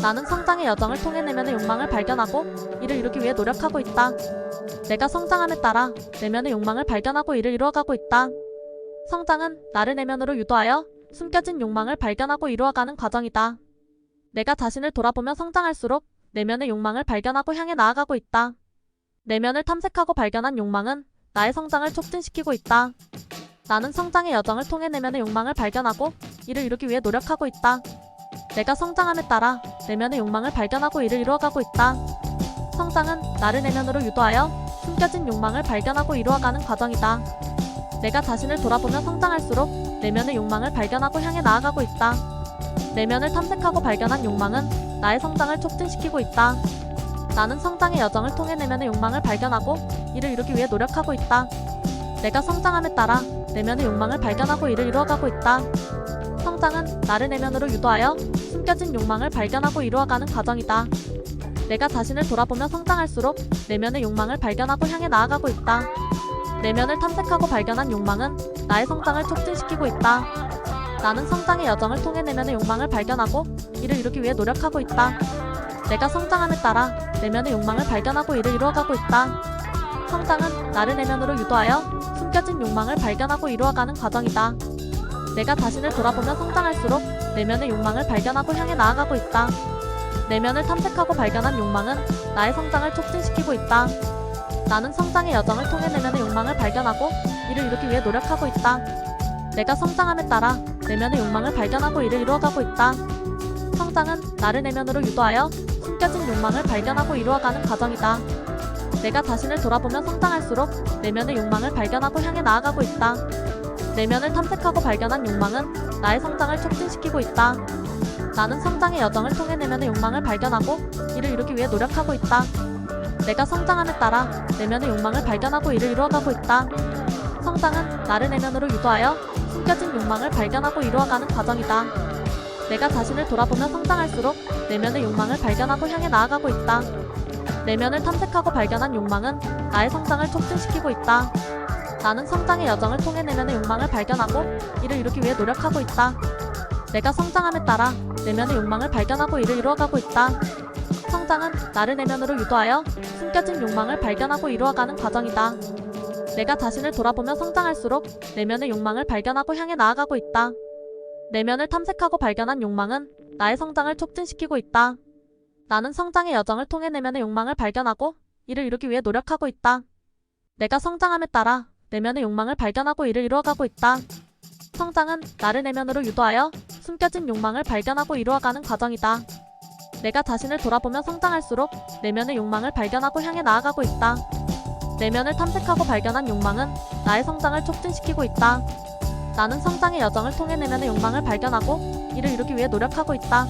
나는 성장의 여정을 통해 내면의 욕망을 발견하고 이를 이루기 위해 노력하고 있다. 내가 성장함에 따라 내면의 욕망을 발견하고 이를 이루어가고 있다. 성장은 나를 내면으로 유도하여 숨겨진 욕망을 발견하고 이루어가는 과정이다. 내가 자신을 돌아보며 성장할수록 내면의 욕망을 발견하고 향해 나아가고 있다. 내면을 탐색하고 발견한 욕망은 나의 성장을 촉진시키고 있다. 나는 성장의 여정을 통해 내면의 욕망을 발견하고 이를 이루기 위해 노력하고 있다. 내가 성장함에 따라 내면의 욕망을 발견하고 이를 이루어가고 있다. 성장은 나를 내면으로 유도하여 숨겨진 욕망을 발견하고 이루어가는 과정이다. 내가 자신을 돌아보며 성장할수록 내면의 욕망을 발견하고 향해 나아가고 있다. 내면을 탐색하고 발견한 욕망은 나의 성장을 촉진시키고 있다. 나는 성장의 여정을 통해 내면의 욕망을 발견하고 이를 이루기 위해 노력하고 있다. 내가 성장함에 따라 내면의 욕망을 발견하고 이를 이루어가고 있다. 성장은 나를 내면으로 유도하여 숨겨진 욕망을 발견하고 이루어가는 과정이다. 내가 자신을 돌아보며 성장할수록 내면의 욕망을 발견하고 향해 나아가고 있다. 내면을 탐색하고 발견한 욕망은 나의 성장을 촉진시키고 있다. 나는 성장의 여정을 통해 내면의 욕망을 발견하고 이를 이루기 위해 노력하고 있다. 내가 성장함에 따라 내면의 욕망을 발견하고 이를 이루어가고 있다. 성장은 나를 내면으로 유도하여 숨겨진 욕망을 발견하고 이루어가는 과정이다. 내가 자신을 돌아보며 성장할수록 내면의 욕망을 발견하고 향해 나아가고 있다. 내면을 탐색하고 발견한 욕망은 나의 성장을 촉진시키고 있다. 나는 성장의 여정을 통해 내면의 욕망을 발견하고 이를 이루기 위해 노력하고 있다. 내가 성장함에 따라 내면의 욕망을 발견하고 이를 이루어가고 있다. 성장은 나를 내면으로 유도하여 숨겨진 욕망을 발견하고 이루어가는 과정이다. 내가 자신을 돌아보며 성장할수록 내면의 욕망을 발견하고 향해 나아가고 있다. 내면을 탐색하고 발견한 욕망은 나의 성장을 촉진시키고 있다. 나는 성장의 여정을 통해 내면의 욕망을 발견하고 이를 이루기 위해 노력하고 있다. 내가 성장함에 따라 내면의 욕망을 발견하고 이를 이루어가고 있다. 성장은 나를 내면으로 유도하여 숨겨진 욕망을 발견하고 이루어가는 과정이다. 내가 자신을 돌아보며 성장할수록 내면의 욕망을 발견하고 향해 나아가고 있다. 내면을 탐색하고 발견한 욕망은 나의 성장을 촉진시키고 있다. 나는 성장의 여정을 통해 내면의 욕망을 발견하고 이를 이루기 위해 노력하고 있다. 내가 성장함에 따라 내면의 욕망을 발견하고 이를 이루어가고 있다. 성장은 나를 내면으로 유도하여 숨겨진 욕망을 발견하고 이루어가는 과정이다. 내가 자신을 돌아보며 성장할수록 내면의 욕망을 발견하고 향해 나아가고 있다. 내면을 탐색하고 발견한 욕망은 나의 성장을 촉진시키고 있다. 나는 성장의 여정을 통해 내면의 욕망을 발견하고 이를 이루기 위해 노력하고 있다. 내가 성장함에 따라 내면의 욕망을 발견하고 이를 이루어가고 있다. 성장은 나를 내면으로 유도하여 숨겨진 욕망을 발견하고 이루어가는 과정이다. 내가 자신을 돌아보며 성장할수록 내면의 욕망을 발견하고 향해 나아가고 있다. 내면을 탐색하고 발견한 욕망은 나의 성장을 촉진시키고 있다. 나는 성장의 여정을 통해 내면의 욕망을 발견하고 이를 이루기 위해 노력하고 있다.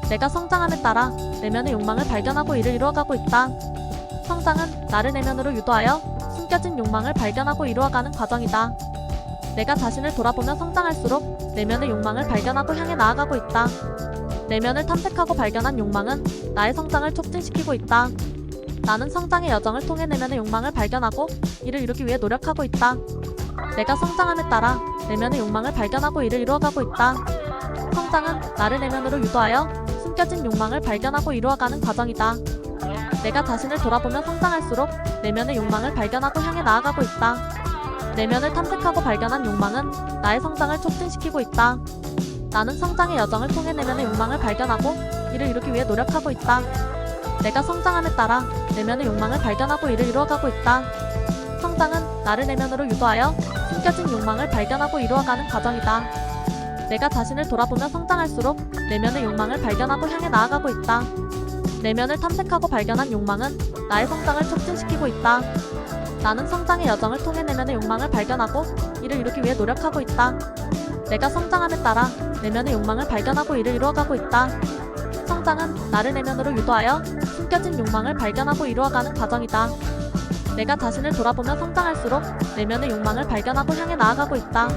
내가 성장함에 따라 내면의 욕망을 발견하고 이를 이루어가고 있다. 성장은 나를 내면으로 유도하여 숨겨진 욕망을 발견하고 이루어가는 과정이다. 내가 자신을 돌아보며 성장할수록 내면의 욕망을 발견하고 향해 나아가고 있다. 내면을 탐색하고 발견한 욕망은 나의 성장을 촉진시키고 있다. 나는 성장의 여정을 통해 내면의 욕망을 발견하고 이를 이루기 위해 노력하고 있다. 내가 성장함에 따라 내면의 욕망을 발견하고 이를 이루어가고 있다. 성장은 나를 내면으로 유도하여 숨겨진 욕망을 발견하고 이루어가는 과정이다. 내가 자신을 돌아보며 성장할수록 내면의 욕망을 발견하고 향해 나아가고 있다. 내면을 탐색하고 발견한 욕망은 나의 성장을 촉진시키고 있다. 나는 성장의 여정을 통해 내면의 욕망을 발견하고 이를 이루기 위해 노력하고 있다. 내가 성장함에 따라 내면의 욕망을 발견하고 이를 이루어가고 있다. 성장은 나를 내면으로 유도하여 숨겨진 욕망을 발견하고 이루어가는 과정이다. 내가 자신을 돌아보며 성장할수록 내면의 욕망을 발견하고 향해 나아가고 있다. 내면을 탐색하고 발견한 욕망은 나의 성장을 촉진시키고 있다. 나는 성장의 여정을 통해 내면의 욕망을 발견하고 이를 이루기 위해 노력하고 있다. 내가 성장함에 따라 내면의 욕망을 발견하고 이를 이루어가고 있다. 성장은 나를 내면으로 유도하여 숨겨진 욕망을 발견하고 이루어가는 과정이다. 내가 자신을 돌아보며 성장할수록 내면의 욕망을 발견하고 향해 나아가고 있다.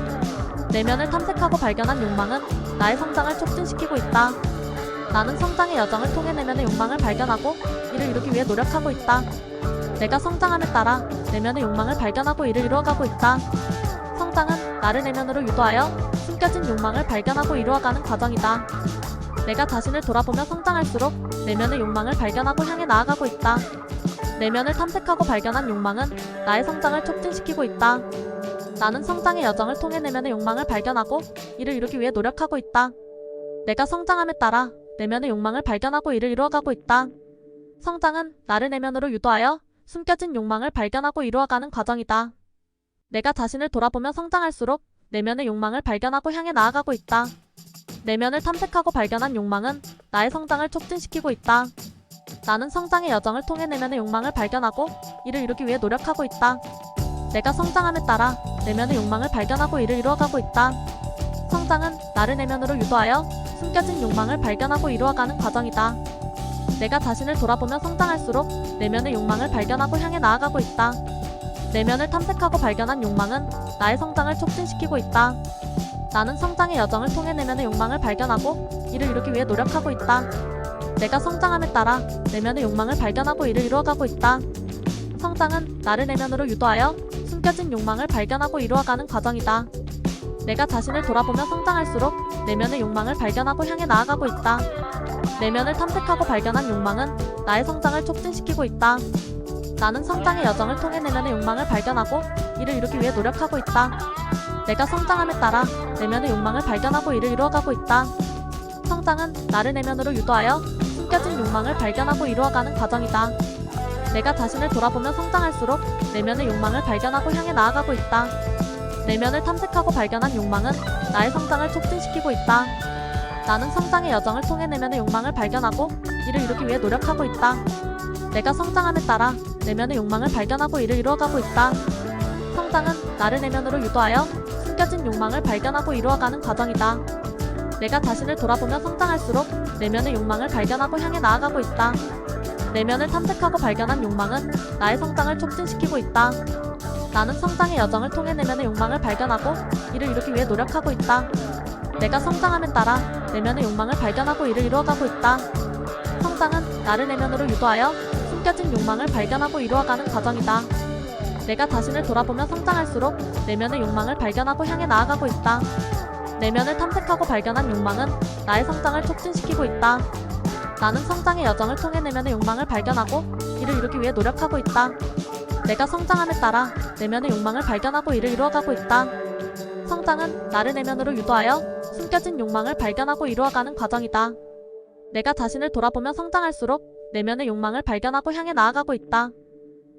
내면을 탐색하고 발견한 욕망은 나의 성장을 촉진시키고 있다. 나는 성장의 여정을 통해 내면의 욕망을 발견하고 이를 이루기 위해 노력하고 있다. 내가 성장함에 따라 내면의 욕망을 발견하고 이를 이루어가고 있다. 성장은 나를 내면으로 유도하여 숨겨진 욕망을 발견하고 이루어가는 과정이다. 내가 자신을 돌아보며 성장할수록 내면의 욕망을 발견하고 향해 나아가고 있다. 내면을 탐색하고 발견한 욕망은 나의 성장을 촉진시키고 있다. 나는 성장의 여정을 통해 내면의 욕망을 발견하고 이를 이루기 위해 노력하고 있다. 내가 성장함에 따라 내면의 욕망을 발견하고 이를 이루어가고 있다. 성장은 나를 내면으로 유도하여 숨겨진 욕망을 발견하고 이루어가는 과정이다. 내가 자신을 돌아보며 성장할수록 내면의 욕망을 발견하고 향해 나아가고 있다. 내면을 탐색하고 발견한 욕망은 나의 성장을 촉진시키고 있다. 나는 성장의 여정을 통해 내면의 욕망을 발견하고 이를 이루기 위해 노력하고 있다. 내가 성장함에 따라 내면의 욕망을 발견하고 이를 이루어가고 있다. 성장은 나를 내면으로 유도하여 숨겨진 욕망을 발견하고 이루어가는 과정이다. 내가 자신을 돌아보며 성장할수록 내면의 욕망을 발견하고 향해 나아가고 있다. 내면을 탐색하고 발견한 욕망은 나의 성장을 촉진시키고 있다. 나는 성장의 여정을 통해 내면의 욕망을 발견하고 이를 이루기 위해 노력하고 있다. 내가 성장함에 따라 내면의 욕망을 발견하고 이를 이루어가고 있다. 성장은 나를 내면으로 유도하여 숨겨진 욕망을 발견하고 이루어가는 과정이다. 내가 자신을 돌아보며 성장할수록 내면의 욕망을 발견하고 향해 나아가고 있다. 내면을 탐색하고 발견한 욕망은 나의 성장을 촉진시키고 있다. 나는 성장의 여정을 통해 내면의 욕망을 발견하고 이를 이루기 위해 노력하고 있다. 내가 성장함에 따라 내면의 욕망을 발견하고 이를 이루어가고 있다. 성장은 나를 내면으로 유도하여 숨겨진 욕망을 발견하고 이루어가는 과정이다. 내가 자신을 돌아보며 성장할수록 내면의 욕망을 발견하고 향해 나아가고 있다. 내면을 탐색하고 발견한 욕망은 나의 성장을 촉진시키고 있다. 나는 성장의 여정을 통해 내면의 욕망을 발견하고 이를 이루기 위해 노력하고 있다. 내가 성장함에 따라 내면의 욕망을 발견하고 이를 이루어가고 있다. 성장은 나를 내면으로 유도하여 숨겨진 욕망을 발견하고 이루어가는 과정이다. 내가 자신을 돌아보며 성장할수록 내면의 욕망을 발견하고 향해 나아가고 있다. 내면을 탐색하고 발견한 욕망은 나의 성장을 촉진시키고 있다. 나는 성장의 여정을 통해 내면의 욕망을 발견하고 이를 이루기 위해 노력하고 있다. 내가 성장함에 따라 내면의 욕망을 발견하고 이를 이루어가고 있다. 성장은 나를 내면으로 유도하여 숨겨진 욕망을 발견하고 이루어가는 과정이다. 내가 자신을 돌아보며 성장할수록 내면의 욕망을 발견하고 향해 나아가고 있다. 내면을 탐색하고 발견한 욕망은 나의 성장을 촉진시키고 있다. 나는 성장의 여정을 통해 내면의 욕망을 발견하고 이를 이루기 위해 노력하고 있다. 내가 성장함에 따라 내면의 욕망을 발견하고 이를 이루어가고 있다. 성장은 나를 내면으로 유도하여 숨겨진 욕망을 발견하고 이루어가는 과정이다. 내가 자신을 돌아보며 성장할수록 내면의 욕망을 발견하고 향해 나아가고 있다.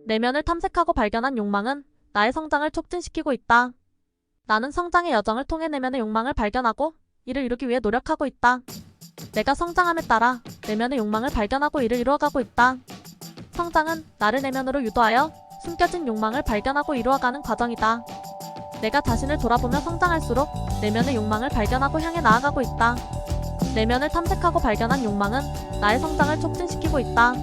내면을 탐색하고 발견한 욕망은 나의 성장을 촉진시키고 있다. 나는 성장의 여정을 통해 내면의 욕망을 발견하고 이를 이루기 위해 노력하고 있다. 내가 성장함에 따라 내면의 욕망을 발견하고 이를 이루어가고 있다. 성장은 나를 내면으로 유도하여 숨겨진 욕망을 발견하고 이루어가는 과정이다. 내가 자신을 돌아보며 성장할수록 내면의 욕망을 발견하고 향해 나아가고 있다. 내면을 탐색하고 발견한 욕망은 나의 성장을 촉진시키고 있다.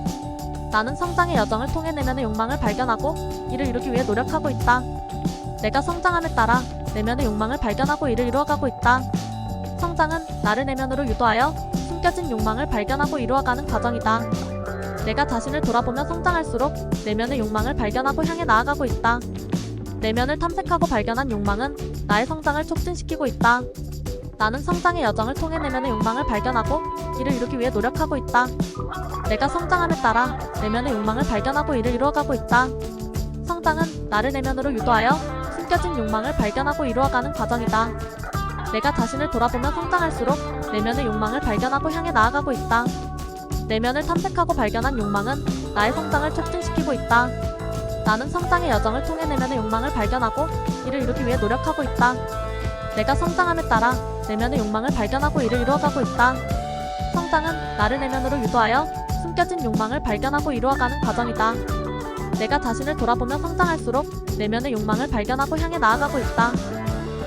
나는 성장의 여정을 통해 내면의 욕망을 발견하고 이를 이루기 위해 노력하고 있다. 내가 성장함에 따라 내면의 욕망을 발견하고 이를 이루어가고 있다. 성장은 나를 내면으로 유도하여 숨겨진 욕망을 발견하고 이루어가는 과정이다. 내가 자신을 돌아보며 성장할수록 내면의 욕망을 발견하고 향해 나아가고 있다. 내면을 탐색하고 발견한 욕망은 나의 성장을 촉진시키고 있다. 나는 성장의 여정을 통해 내면의 욕망을 발견하고 이를 이루기 위해 노력하고 있다. 내가 성장함에 따라 내면의 욕망을 발견하고 이를 이루어가고 있다. 성장은 나를 내면으로 유도하여 숨겨진 욕망을 발견하고 이루어가는 과정이다. 내가 자신을 돌아보며 성장할수록 내면의 욕망을 발견하고 향해 나아가고 있다. 내면을 탐색하고 발견한 욕망은 나의 성장을 촉진시키고 있다. 나는 성장의 여정을 통해 내면의 욕망을 발견하고 이를 이루기 위해 노력하고 있다. 내가 성장함에 따라 내면의 욕망을 발견하고 이를 이루어가고 있다. 성장은 나를 내면으로 유도하여 숨겨진 욕망을 발견하고 이루어가는 과정이다. 내가 자신을 돌아보며 성장할수록 내면의 욕망을 발견하고 향해 나아가고 있다.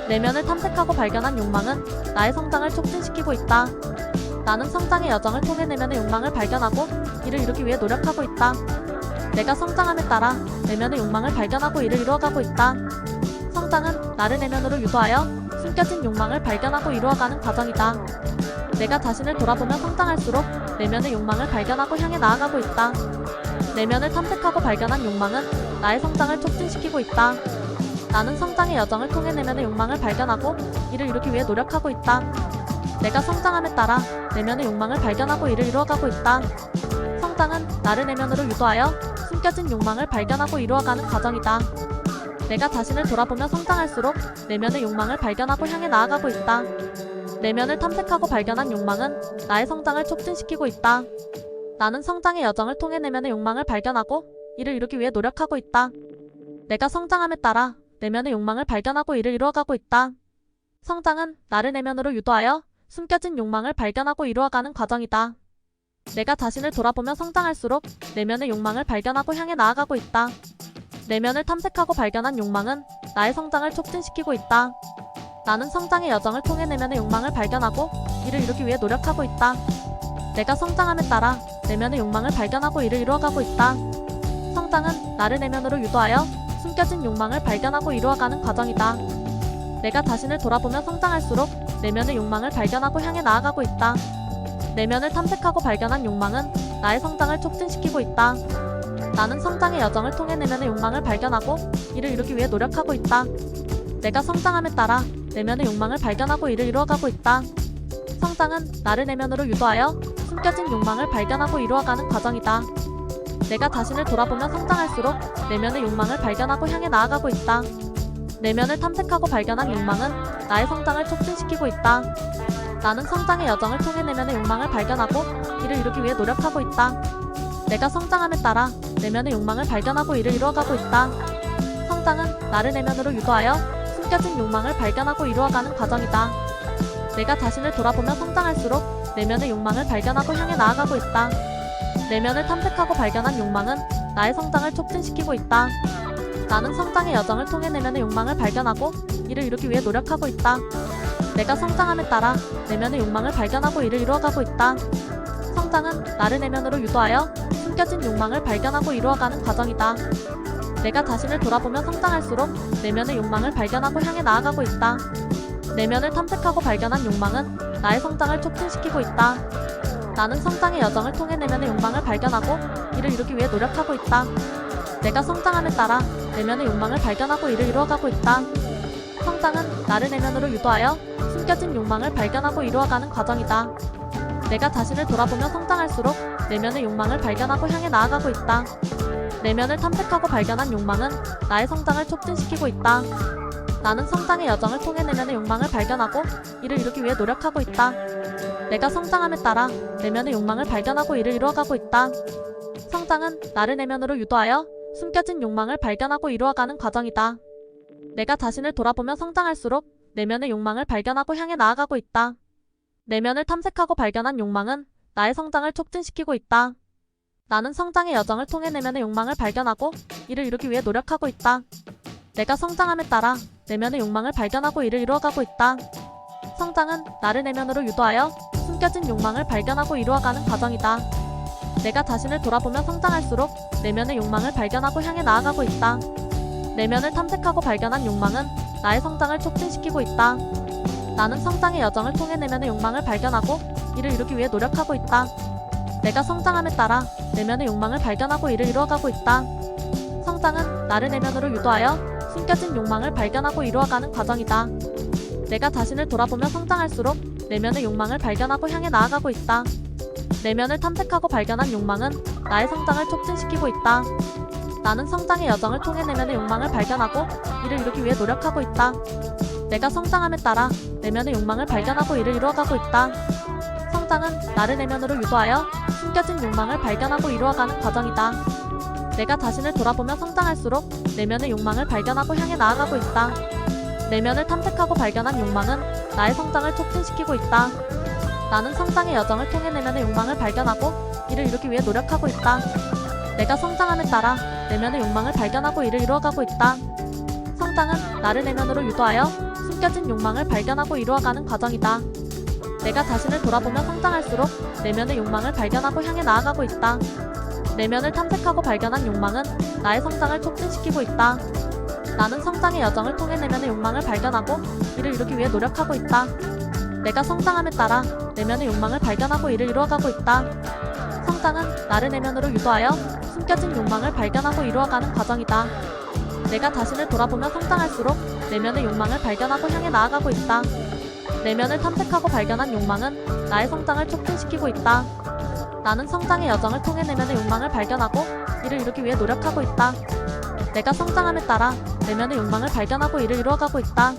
내면을 탐색하고 발견한 욕망은 나의 성장을 촉진시키고 있다. 나는 성장의 여정을 통해 내면의 욕망을 발견하고 이를 이루기 위해 노력하고 있다. 내가 성장함에 따라 내면의 욕망을 발견하고 이를 이루어가고 있다. 성장은 나를 내면으로 유도하여 숨겨진 욕망을 발견하고 이루어가는 과정이다. 내가 자신을 돌아보며 성장할수록 내면의 욕망을 발견하고 향해 나아가고 있다. 내면을 탐색하고 발견한 욕망은 나의 성장을 촉진시키고 있다. 나는 성장의 여정을 통해 내면의 욕망을 발견하고 이를 이루기 위해 노력하고 있다. 내가 성장함에 따라 내면의 욕망을 발견하고 이를 이루어가고 있다. 성장은 나를 내면으로 유도하여 숨겨진 욕망을 발견하고 이루어가는 과정이다. 내가 자신을 돌아보며 성장할수록 내면의 욕망을 발견하고 향해 나아가고 있다. 내면을 탐색하고 발견한 욕망은 나의 성장을 촉진시키고 있다. 나는 성장의 여정을 통해 내면의 욕망을 발견하고 이를 이루기 위해 노력하고 있다. 내가 성장함에 따라 내면의 욕망을 발견하고 이를 이루어가고 있다. 성장은 나를 내면으로 유도하여 숨겨진 욕망을 발견하고 이루어가는 과정이다. 내가 자신을 돌아보며 성장할수록 내면의 욕망을 발견하고 향해 나아가고 있다. 내면을 탐색하고 발견한 욕망은 나의 성장을 촉진시키고 있다. 나는 성장의 여정을 통해 내면의 욕망을 발견하고 이를 이루기 위해 노력하고 있다. 내가 성장함에 따라 내면의 욕망을 발견하고 이를 이루어가고 있다. 성장은 나를 내면으로 유도하여 숨겨진 욕망을 발견하고 이루어가는 과정이다. 내가 자신을 돌아보며 성장할수록 내면의 욕망을 발견하고 향해 나아가고 있다. 내면을 탐색하고 발견한 욕망은 나의 성장을 촉진시키고 있다. 나는 성장의 여정을 통해 내면의 욕망을 발견하고 이를 이루기 위해 노력하고 있다. 내가 성장함에 따라 내면의 욕망을 발견하고 이를 이루어가고 있다. 성장은 나를 내면으로 유도하여 숨겨진 욕망을 발견하고 이루어가는 과정이다. 내가 자신을 돌아보며 성장할수록 내면의 욕망을 발견하고 향해 나아가고 있다. 내면을 탐색하고 발견한 욕망은 나의 성장을 촉진시키고 있다. 나는 성장의 여정을 통해 내면의 욕망을 발견하고 이를 이루기 위해 노력하고 있다. 내가 성장함에 따라 내면의 욕망을 발견하고 이를 이루어가고 있다. 성장은 나를 내면으로 유도하여 숨겨진 욕망을 발견하고 이루어가는 과정이다. 내가 자신을 돌아보며 성장할수록 내면의 욕망을 발견하고 향해 나아가고 있다. 내면을 탐색하고 발견한 욕망은 나의 성장을 촉진시키고 있다. 나는 성장의 여정을 통해 내면의 욕망을 발견하고 이를 이루기 위해 노력하고 있다. 내가 성장함에 따라 내면의 욕망을 발견하고 이를 이루어가고 있다. 성장은 나를 내면으로 유도하여 숨겨진 욕망을 발견하고 이루어가는 과정이다. 내가 자신을 돌아보며 성장할수록 내면의 욕망을 발견하고 향해 나아가고 있다. 내면을 탐색하고 발견한 욕망은 나의 성장을 촉진시키고 있다. 나는 성장의 여정을 통해 내면의 욕망을 발견하고 이를 이루기 위해 노력하고 있다. 내가 성장함에 따라 내면의 욕망을 발견하고 이를 이루어가고 있다. 성장은 나를 내면으로 유도하여 숨겨진 욕망을 발견하고 이루어가는 과정이다. 내가 자신을 돌아보며 성장할수록 내면의 욕망을 발견하고 향해 나아가고 있다. 내면을 탐색하고 발견한 욕망은 나의 성장을 촉진시키고 있다. 나는 성장의 여정을 통해 내면의 욕망을 발견하고 이를 이루기 위해 노력하고 있다. 내가 성장함에 따라 내면의 욕망을 발견하고 이를 이루어가고 있다. 성장은 나를 내면으로 유도하여 숨겨진 욕망을 발견하고 이루어가는 과정이다. 내가 자신을 돌아보며 성장할수록 내면의 욕망을 발견하고 향해 나아가고 있다. 내면을 탐색하고 발견한 욕망은 나의 성장을 촉진시키고 있다. 나는 성장의 여정을 통해 내면의 욕망을 발견하고 이를 이루기 위해 노력하고 있다. 내가 성장함에 따라 내면의 욕망을 발견하고 이를 이루어가고 있다. 성장은 나를 내면으로 유도하여 숨겨진 욕망을 발견하고 이루어가는 과정이다. 내가 자신을 돌아보며 성장할수록 내면의 욕망을 발견하고 향해 나아가고 있다. 내면을 탐색하고 발견한 욕망은 나의 성장을 촉진시키고 있다. 나는 성장의 여정을 통해 내면의 욕망을 발견하고 이를 이루기 위해 노력하고 있다. 내가 성장함에 따라 내면의 욕망을 발견하고 이를 이루어가고 있다. 성장은 나를 내면으로 유도하여 숨겨진 욕망을 발견하고 이루어가는 과정이다. 내가 자신을 돌아보며 성장할수록 내면의 욕망을 발견하고 향해 나아가고 있다. 내면을 탐색하고 발견한 욕망은 나의 성장을 촉진시키고 있다. 나는 성장의 여정을 통해 내면의 욕망을 발견하고 이를 이루기 위해 노력하고 있다. 내가 성장함에 따라 내면의 욕망을 발견하고 이를 이루어가고 있다. 성장은 나를 내면으로 유도하여 숨겨진 욕망을 발견하고 이루어가는 과정이다. 내가 자신을 돌아보며 성장할수록 내면의 욕망을 발견하고 향해 나아가고 있다. 내면을 탐색하고 발견한 욕망은 나의 성장을 촉진시키고 있다. 나는 성장의 여정을 통해 내면의 욕망을 발견하고 이를 이루기 위해 노력하고 있다. 내가 성장함에 따라 내면의 욕망을 발견하고 이를 이루어가고 있다. 성장은 나를 내면으로 유도하여 숨겨진 욕망을 발견하고 이루어가는 과정이다. 내가 자신을 돌아보며 성장할수록 내면의 욕망을 발견하고 향해 나아가고 있다. 내면을 탐색하고 발견한 욕망은 나의 성장을 촉진시키고 있다. 나는 성장의 여정을 통해 내면의 욕망을 발견하고 이를 이루기 위해 노력하고 있다. 내가 성장함에 따라 내면의 욕망을 발견하고 이를 이루어가고 있다. 성장은 나를 내면으로 유도하여 숨겨진 욕망을 발견하고 이루어가는 과정이다. 내가 자신을 돌아보며 성장할수록 내면의 욕망을 발견하고 향해 나아가고 있다. 내면을 탐색하고 발견한 욕망은 나의 성장을 촉진시키고 있다. 나는 성장의 여정을 통해 내면의 욕망을 발견하고 이를 이루기 위해 노력하고 있다. 내가 성장함에 따라 내면의 욕망을 발견하고 이를 이루어가고 있다.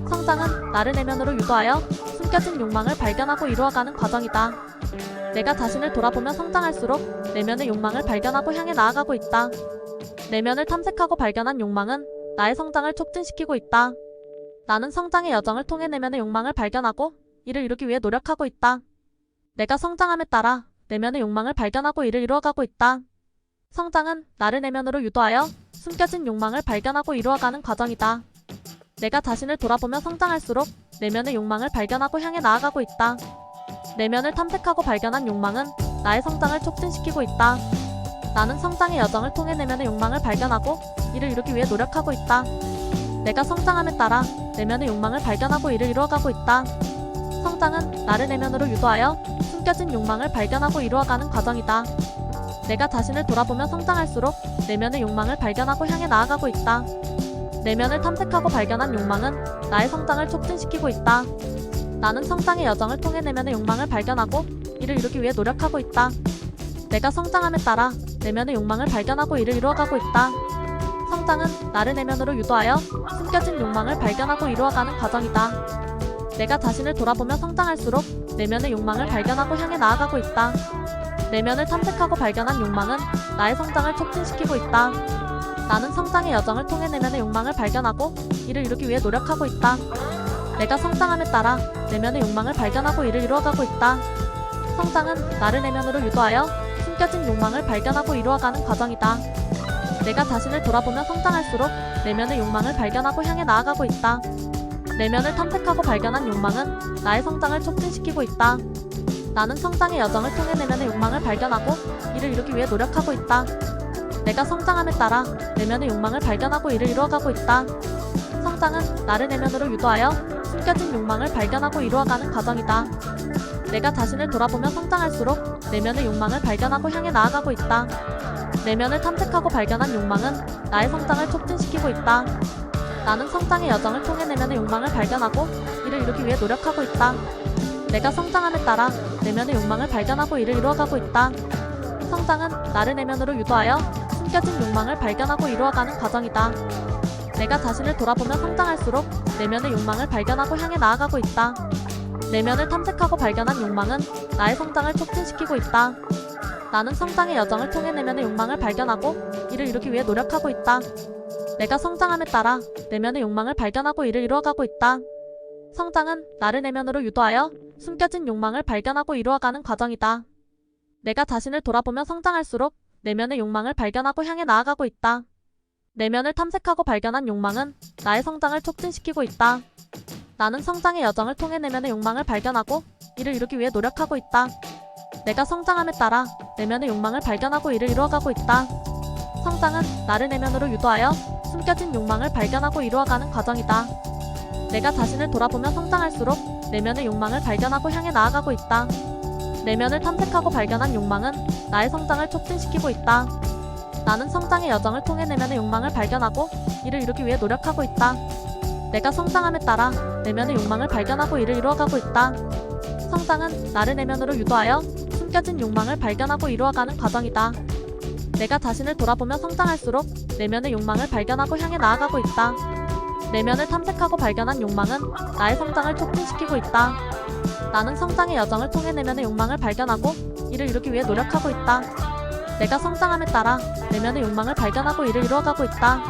성장은 나를 내면으로 유도하여 숨겨진 욕망을 발견하고 이루어가는 과정이다. 내가 자신을 돌아보며 성장할수록 내면의 욕망을 발견하고 향해 나아가고 있다. 내면을 탐색하고 발견한 욕망은 나의 성장을 촉진시키고 있다. 나는 성장의 여정을 통해 내면의 욕망을 발견하고 이를 이루기 위해 노력하고 있다. 내가 성장함에 따라 내면의 욕망을 발견하고 이를 이루어가고 있다. 성장은 나를 내면으로 유도하여 숨겨진 욕망을 발견하고 이루어가는 과정이다. 내가 자신을 돌아보며 성장할수록 내면의 욕망을 발견하고 향해 나아가고 있다. 내면을 탐색하고 발견한 욕망은 나의 성장을 촉진시키고 있다. 나는 성장의 여정을 통해 내면의 욕망을 발견하고 이를 이루기 위해 노력하고 있다. 내가 성장함에 따라 내면의 욕망을 발견하고 이를 이루어가고 있다. 성장은 나를 내면으로 유도하여 숨겨진 욕망을 발견하고 이루어가는 과정이다. 내가 자신을 돌아보며 성장할수록 내면의 욕망을 발견하고 향해 나아가고 있다. 내면을 탐색하고 발견한 욕망은 나의 성장을 촉진시키고 있다. 나는 성장의 여정을 통해 내면의 욕망을 발견하고 이를 이루기 위해 노력하고 있다. 내가 성장함에 따라 내면의 욕망을 발견하고 이를 이루어가고 있다. 성장은 나를 내면으로 유도하여 숨겨진 욕망을 발견하고 이루어가는 과정이다. 내가 자신을 돌아보며 성장할수록 내면의 욕망을 발견하고 향해 나아가고 있다. 내면을 탐색하고 발견한 욕망은 나의 성장을 촉진시키고 있다. 나는 성장의 여정을 통해 내면의 욕망을 발견하고 이를 이루기 위해 노력하고 있다. 내가 성장함에 따라 내면의 욕망을 발견하고 이를 이루어가고 있다. 성장은 나를 내면으로 유도하여 숨겨진 욕망을 발견하고 이루어가는 과정이다. 내가 자신을 돌아보며 성장할수록 내면의 욕망을 발견하고 향해 나아가고 있다. 내면을 탐색하고 발견한 욕망은 나의 성장을 촉진시키고 있다. 나는 성장의 여정을 통해 내면의 욕망을 발견하고 이를 이루기 위해 노력하고 있다. 내가 성장함에 따라 내면의 욕망을 발견하고 이를 이루어가고 있다. 성장은 나를 내면으로 유도하여 숨겨진 욕망을 발견하고 이루어가는 과정이다. 내가 자신을 돌아보며 성장할수록 내면의 욕망을 발견하고 향해 나아가고 있다. 내면을 탐색하고 발견한 욕망은 나의 성장을 촉진시키고 있다. 나는 성장의 여정을 통해 내면의 욕망을 발견하고 이를 이루기 위해 노력하고 있다. 내가 성장함에 따라 내면의 욕망을 발견하고 이를 이루어가고 있다. 성장은 나를 내면으로 유도하여 숨겨진 욕망을 발견하고 이루어가는 과정이다. 내가 자신을 돌아보며 성장할수록 내면의 욕망을 발견하고 향해 나아가고 있다. 내면을 탐색하고 발견한 욕망은 나의 성장을 촉진시키고 있다. 나는 성장의 여정을 통해 내면의 욕망을 발견하고 이를 이루기 위해 노력하고 있다. 내가 성장함에 따라 내면의 욕망을 발견하고 이를 이루어가고 있다. 성장은 나를 내면으로 유도하여 숨겨진 욕망을 발견하고 이루어가는 과정이다. 내가 자신을 돌아보며 성장할수록 내면의 욕망을 발견하고 향해 나아가고 있다. 내면을 탐색하고 발견한 욕망은 나의 성장을 촉진시키고 있다. 나는 성장의 여정을 통해 내면의 욕망을 발견하고 이를 이루기 위해 노력하고 있다. 내가 성장함에 따라 내면의 욕망을 발견하고 이를 이루어가고 있다. 성장은 나를 내면으로 유도하여 숨겨진 욕망을 발견하고 이루어가는 과정이다. 내가 자신을 돌아보며 성장할수록 내면의 욕망을 발견하고 향해 나아가고 있다. 내면을 탐색하고 발견한 욕망은 나의 성장을 촉진시키고 있다. 나는 성장의 여정을 통해 내면의 욕망을 발견하고 이를 이루기 위해 노력하고 있다. 내가 성장함에 따라 내면의 욕망을 발견하고 이를 이루어가고 있다. 성장은 나를 내면으로 유도하여 숨겨진 욕망을 발견하고 이루어가는 과정이다. 내가 자신을 돌아보며 성장할수록 내면의 욕망을 발견하고 향해 나아가고 있다. 내면을 탐색하고 발견한 욕망은 나의 성장을 촉진시키고 있다. 나는 성장의 여정을 통해 내면의 욕망을 발견하고 이를 이루기 위해 노력하고 있다. 내가 성장함에 따라 내면의 욕망을 발견하고 이를 이루어가고 있다.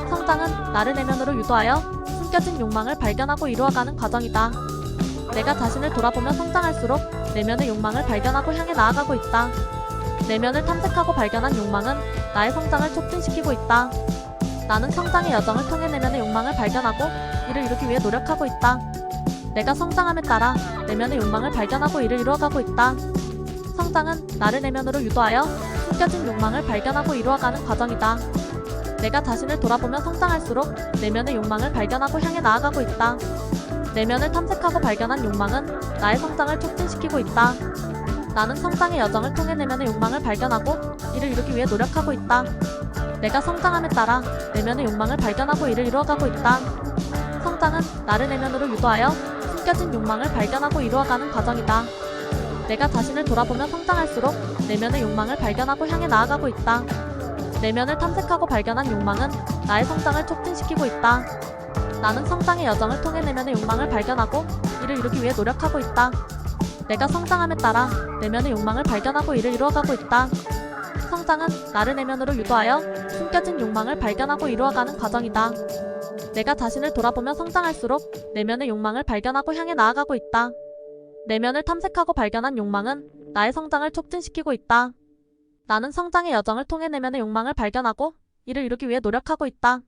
성장은 나를 내면으로 유도하여 숨겨진 욕망을 발견하고 이루어가는 과정이다. 내가 자신을 돌아보며 성장할수록 내면의 욕망을 발견하고 향해 나아가고 있다. 내면을 탐색하고 발견한 욕망은 나의 성장을 촉진시키고 있다. 나는 성장의 여정을 통해 내면의 욕망을 발견하고 이를 이루기 위해 노력하고 있다. 내가 성장함에 따라 내면의 욕망을 발견하고 이를 이루어가고 있다. 성장은 나를 내면으로 유도하여 숨겨진 욕망을 발견하고 이루어가는 과정이다. 내가 자신을 돌아보며 성장할수록 내면의 욕망을 발견하고 향해 나아가고 있다. 내면을 탐색하고 발견한 욕망은 나의 성장을 촉진시키고 있다. 나는 성장의 여정을 통해 내면의 욕망을 발견하고 이를 이루기 위해 노력하고 있다. 내가 성장함에 따라 내면의 욕망을 발견하고 이를 이루어가고 있다. 성장은 나를 내면으로 유도하여 숨겨진 욕망을 발견하고 이루어가는 과정이다. 내가 자신을 돌아보며 성장할수록 내면의 욕망을 발견하고 향해 나아가고 있다. 내면을 탐색하고 발견한 욕망은 나의 성장을 촉진시키고 있다. 나는 성장의 여정을 통해 내면의 욕망을 발견하고 이를 이루기 위해 노력하고 있다. 내가 성장함에 따라 내면의 욕망을 발견하고 이를 이루어가고 있다. 성장은 나를 내면으로 유도하여 숨겨진 욕망을 발견하고 이루어가는 과정이다. 내가 자신을 돌아보며 성장할수록 내면의 욕망을 발견하고 향해 나아가고 있다. 내면을 탐색하고 발견한 욕망은 나의 성장을 촉진시키고 있다. 나는 성장의 여정을 통해 내면의 욕망을 발견하고 이를 이루기 위해 노력하고 있다.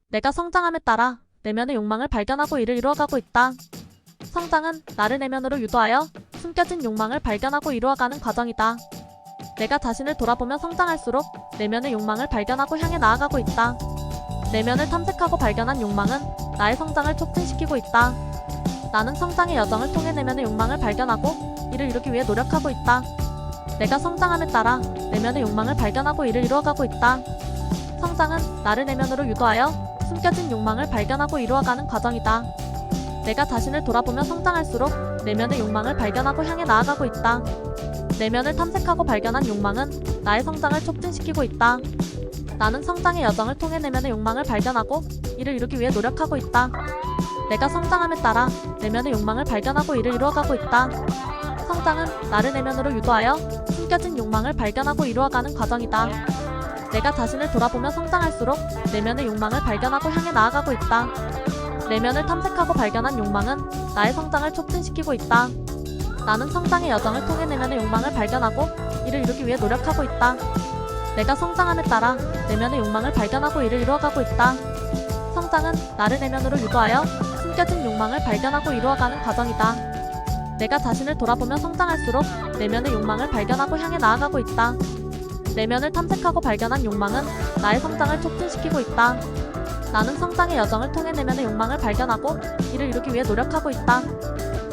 내가 성장함에 따라 내면의 욕망을 발견하고 이를 이루어가고 있다. 성장은 나를 내면으로 유도하여 숨겨진 욕망을 발견하고 이루어가는 과정이다. 내가 자신을 돌아보며 성장할수록 내면의 욕망을 발견하고 향해 나아가고 있다. 내면을 탐색하고 발견한 욕망은 나의 성장을 촉진시키고 있다. 나는 성장의 여정을 통해 내면의 욕망을 발견하고 이를 이루기 위해 노력하고 있다. 내가 성장함에 따라 내면의 욕망을 발견하고 이를 이루어가고 있다. 성장은 나를 내면으로 유도하여 숨겨진 욕망을 발견하고 이루어가는 과정이다. 내가 자신을 돌아보며 성장할수록 내면의 욕망을 발견하고 향해 나아가고 있다. 내면을 탐색하고 발견한 욕망은 나의 성장을 촉진시키고 있다. 나는 성장의 여정을 통해 내면의 욕망을 발견하고 이를 이루기 위해 노력하고 있다. 내가 성장함에 따라 내면의 욕망을 발견하고 이를 이루어가고 있다. 성장은 나를 내면으로 유도하여 숨겨진 욕망을 발견하고 이루어가는 과정이다. 내가 자신을 돌아보며 성장할수록 내면의 욕망을 발견하고 향해 나아가고 있다. 내면을 탐색하고 발견한 욕망은 나의 성장을 촉진시키고 있다. 나는 성장의 여정을 통해 내면의 욕망을 발견하고 이를 이루기 위해 노력하고 있다. 내가 성장함에 따라 내면의 욕망을 발견하고 이를 이루어가고 있다. 성장은 나를 내면으로 유도하여 숨겨진 욕망을 발견하고 이루어가는 과정이다. 내가 자신을 돌아보며 성장할수록 내면의 욕망을 발견하고 향해 나아가고 있다. 내면을 탐색하고 발견한 욕망은 나의 성장을 촉진시키고 있다. 나는 성장의 여정을 통해 내면의 욕망을 발견하고 이를 이루기 위해 노력하고 있다.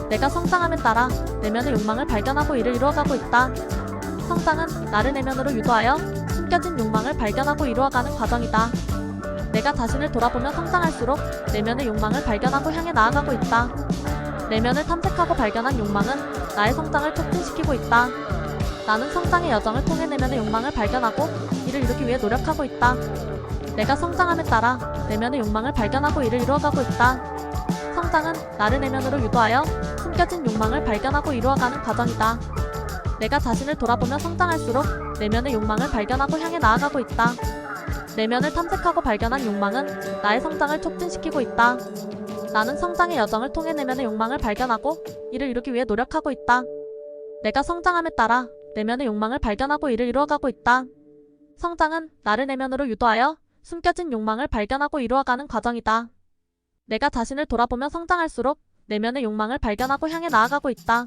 내가 성장함에 따라 내면의 욕망을 발견하고 이를 이루어가고 있다. 성장은 나를 내면으로 유도하여 숨겨진 욕망을 발견하고 이루어가는 과정이다. 내가 자신을 돌아보며 성장할수록 내면의 욕망을 발견하고 향해 나아가고 있다. 내면을 탐색하고 발견한 욕망은 나의 성장을 촉진시키고 있다. 나는 성장의 여정을 통해 내면의 욕망을 발견하고 이를 이루기 위해 노력하고 있다. 내가 성장함에 따라 내면의 욕망을 발견하고 이를 이루어가고 있다. 성장은 나를 내면으로 유도하여 숨겨진 욕망을 발견하고 이루어가는 과정이다. 내가 자신을 돌아보며 성장할수록 내면의 욕망을 발견하고 향해 나아가고 있다. 내면을 탐색하고 발견한 욕망은 나의 성장을 촉진시키고 있다. 나는 성장의 여정을 통해 내면의 욕망을 발견하고 이를 이루기 위해 노력하고 있다. 내가 성장함에 따라 내면의 욕망을 발견하고 이를 이루어가고 있다. 성장은 나를 내면으로 유도하여 숨겨진 욕망을 발견하고 이루어가는 과정이다. 내가 자신을 돌아보며 성장할수록 내면의 욕망을 발견하고 향해 나아가고 있다.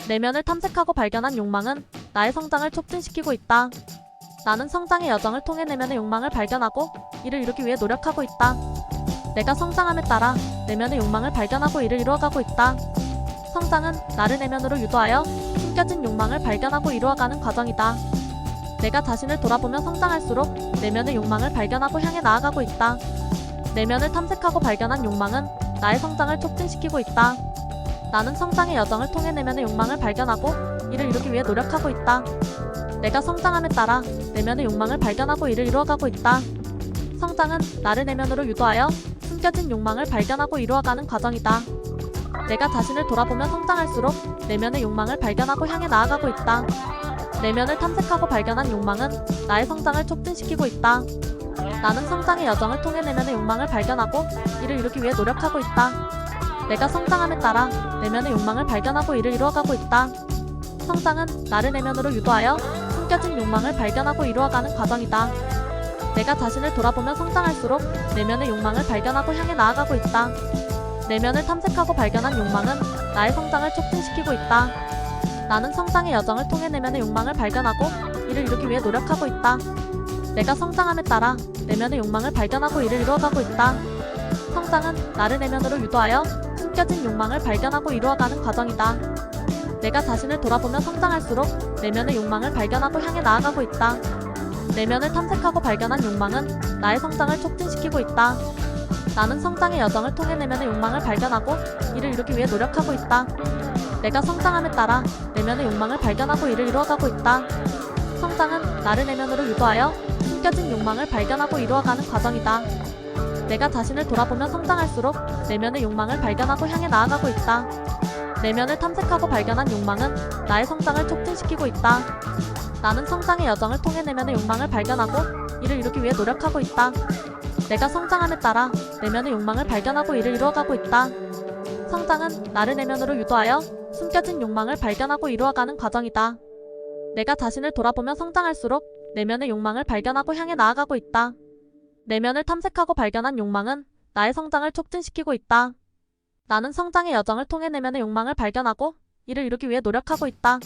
내면을 탐색하고 발견한 욕망은 나의 성장을 촉진시키고 있다. 나는 성장의 여정을 통해 내면의 욕망을 발견하고 이를 이루기 위해 노력하고 있다. 내가 성장함에 따라 내면의 욕망을 발견하고 이를 이루어가고 있다. 성장은 나를 내면으로 유도하여 숨겨진 욕망을 발견하고 이루어가는 과정이다. 내가 자신을 돌아보며 성장할수록 내면의 욕망을 발견하고 향해 나아가고 있다. 내면을 탐색하고 발견한 욕망은 나의 성장을 촉진시키고 있다. 나는 성장의 여정을 통해 내면의 욕망을 발견하고 이를 이루기 위해 노력하고 있다. 내가 성장함에 따라 내면의 욕망을 발견하고 이를 이루어가고 있다. 성장은 나를 내면으로 유도하여 숨겨진 욕망을 발견하고 이루어가는 과정이다. 내가 자신을 돌아보며 성장할수록 내면의 욕망을 발견하고 향해 나아가고 있다. 내면을 탐색하고 발견한 욕망은 나의 성장을 촉진시키고 있다. 나는 성장의 여정을 통해 내면의 욕망을 발견하고 이를 이루기 위해 노력하고 있다. 내가 성장함에 따라 내면의 욕망을 발견하고 이를 이루어가고 있다. 성장은 나를 내면으로 유도하여 숨겨진 욕망을 발견하고 이루어가는 과정이다. 내가 자신을 돌아보며 성장할수록 내면의 욕망을 발견하고 향해 나아가고 있다. 내면을 탐색하고 발견한 욕망은 나의 성장을 촉진시키고 있다. 나는 성장의 여정을 통해 내면의 욕망을 발견하고 이를 이루기 위해 노력하고 있다. 내가 성장함에 따라 내면의 욕망을 발견하고 이를 이루어가고 있다. 성장은 나를 내면으로 유도하여 숨겨진 욕망을 발견하고 이루어가는 과정이다. 내가 자신을 돌아보며 성장할수록 내면의 욕망을 발견하고 향해 나아가고 있다. 내면을 탐색하고 발견한 욕망은 나의 성장을 촉진시키고 있다. 나는 성장의 여정을 통해 내면의 욕망을 발견하고 이를 이루기 위해 노력하고 있다. 내가 성장함에 따라 내면의 욕망을 발견하고 이를 이루어가고 있다. 성장은 나를 내면으로 유도하여 숨겨진 욕망을 발견하고 이루어가는 과정이다. 내가 자신을 돌아보며 성장할수록 내면의 욕망을 발견하고 향해 나아가고 있다. 내면을 탐색하고 발견한 욕망은 나의 성장을 촉진시키고 있다. 나는 성장의 여정을 통해 내면의 욕망을 발견하고 이를 이루기 위해 노력하고 있다. 내가 성장함에 따라 내면의 욕망을 발견하고 이를 이루어가고 있다. 성장은 나를 내면으로 유도하여 숨겨진 욕망을 발견하고 이루어가는 과정이다. 내가 자신을 돌아보며 성장할수록 내면의 욕망을 발견하고 향해 나아가고 있다. 내면을 탐색하고 발견한 욕망은 나의 성장을 촉진시키고 있다. 나는 성장의 여정을 통해 내면의 욕망을 발견하고 이를 이루기 위해 노력하고 있다.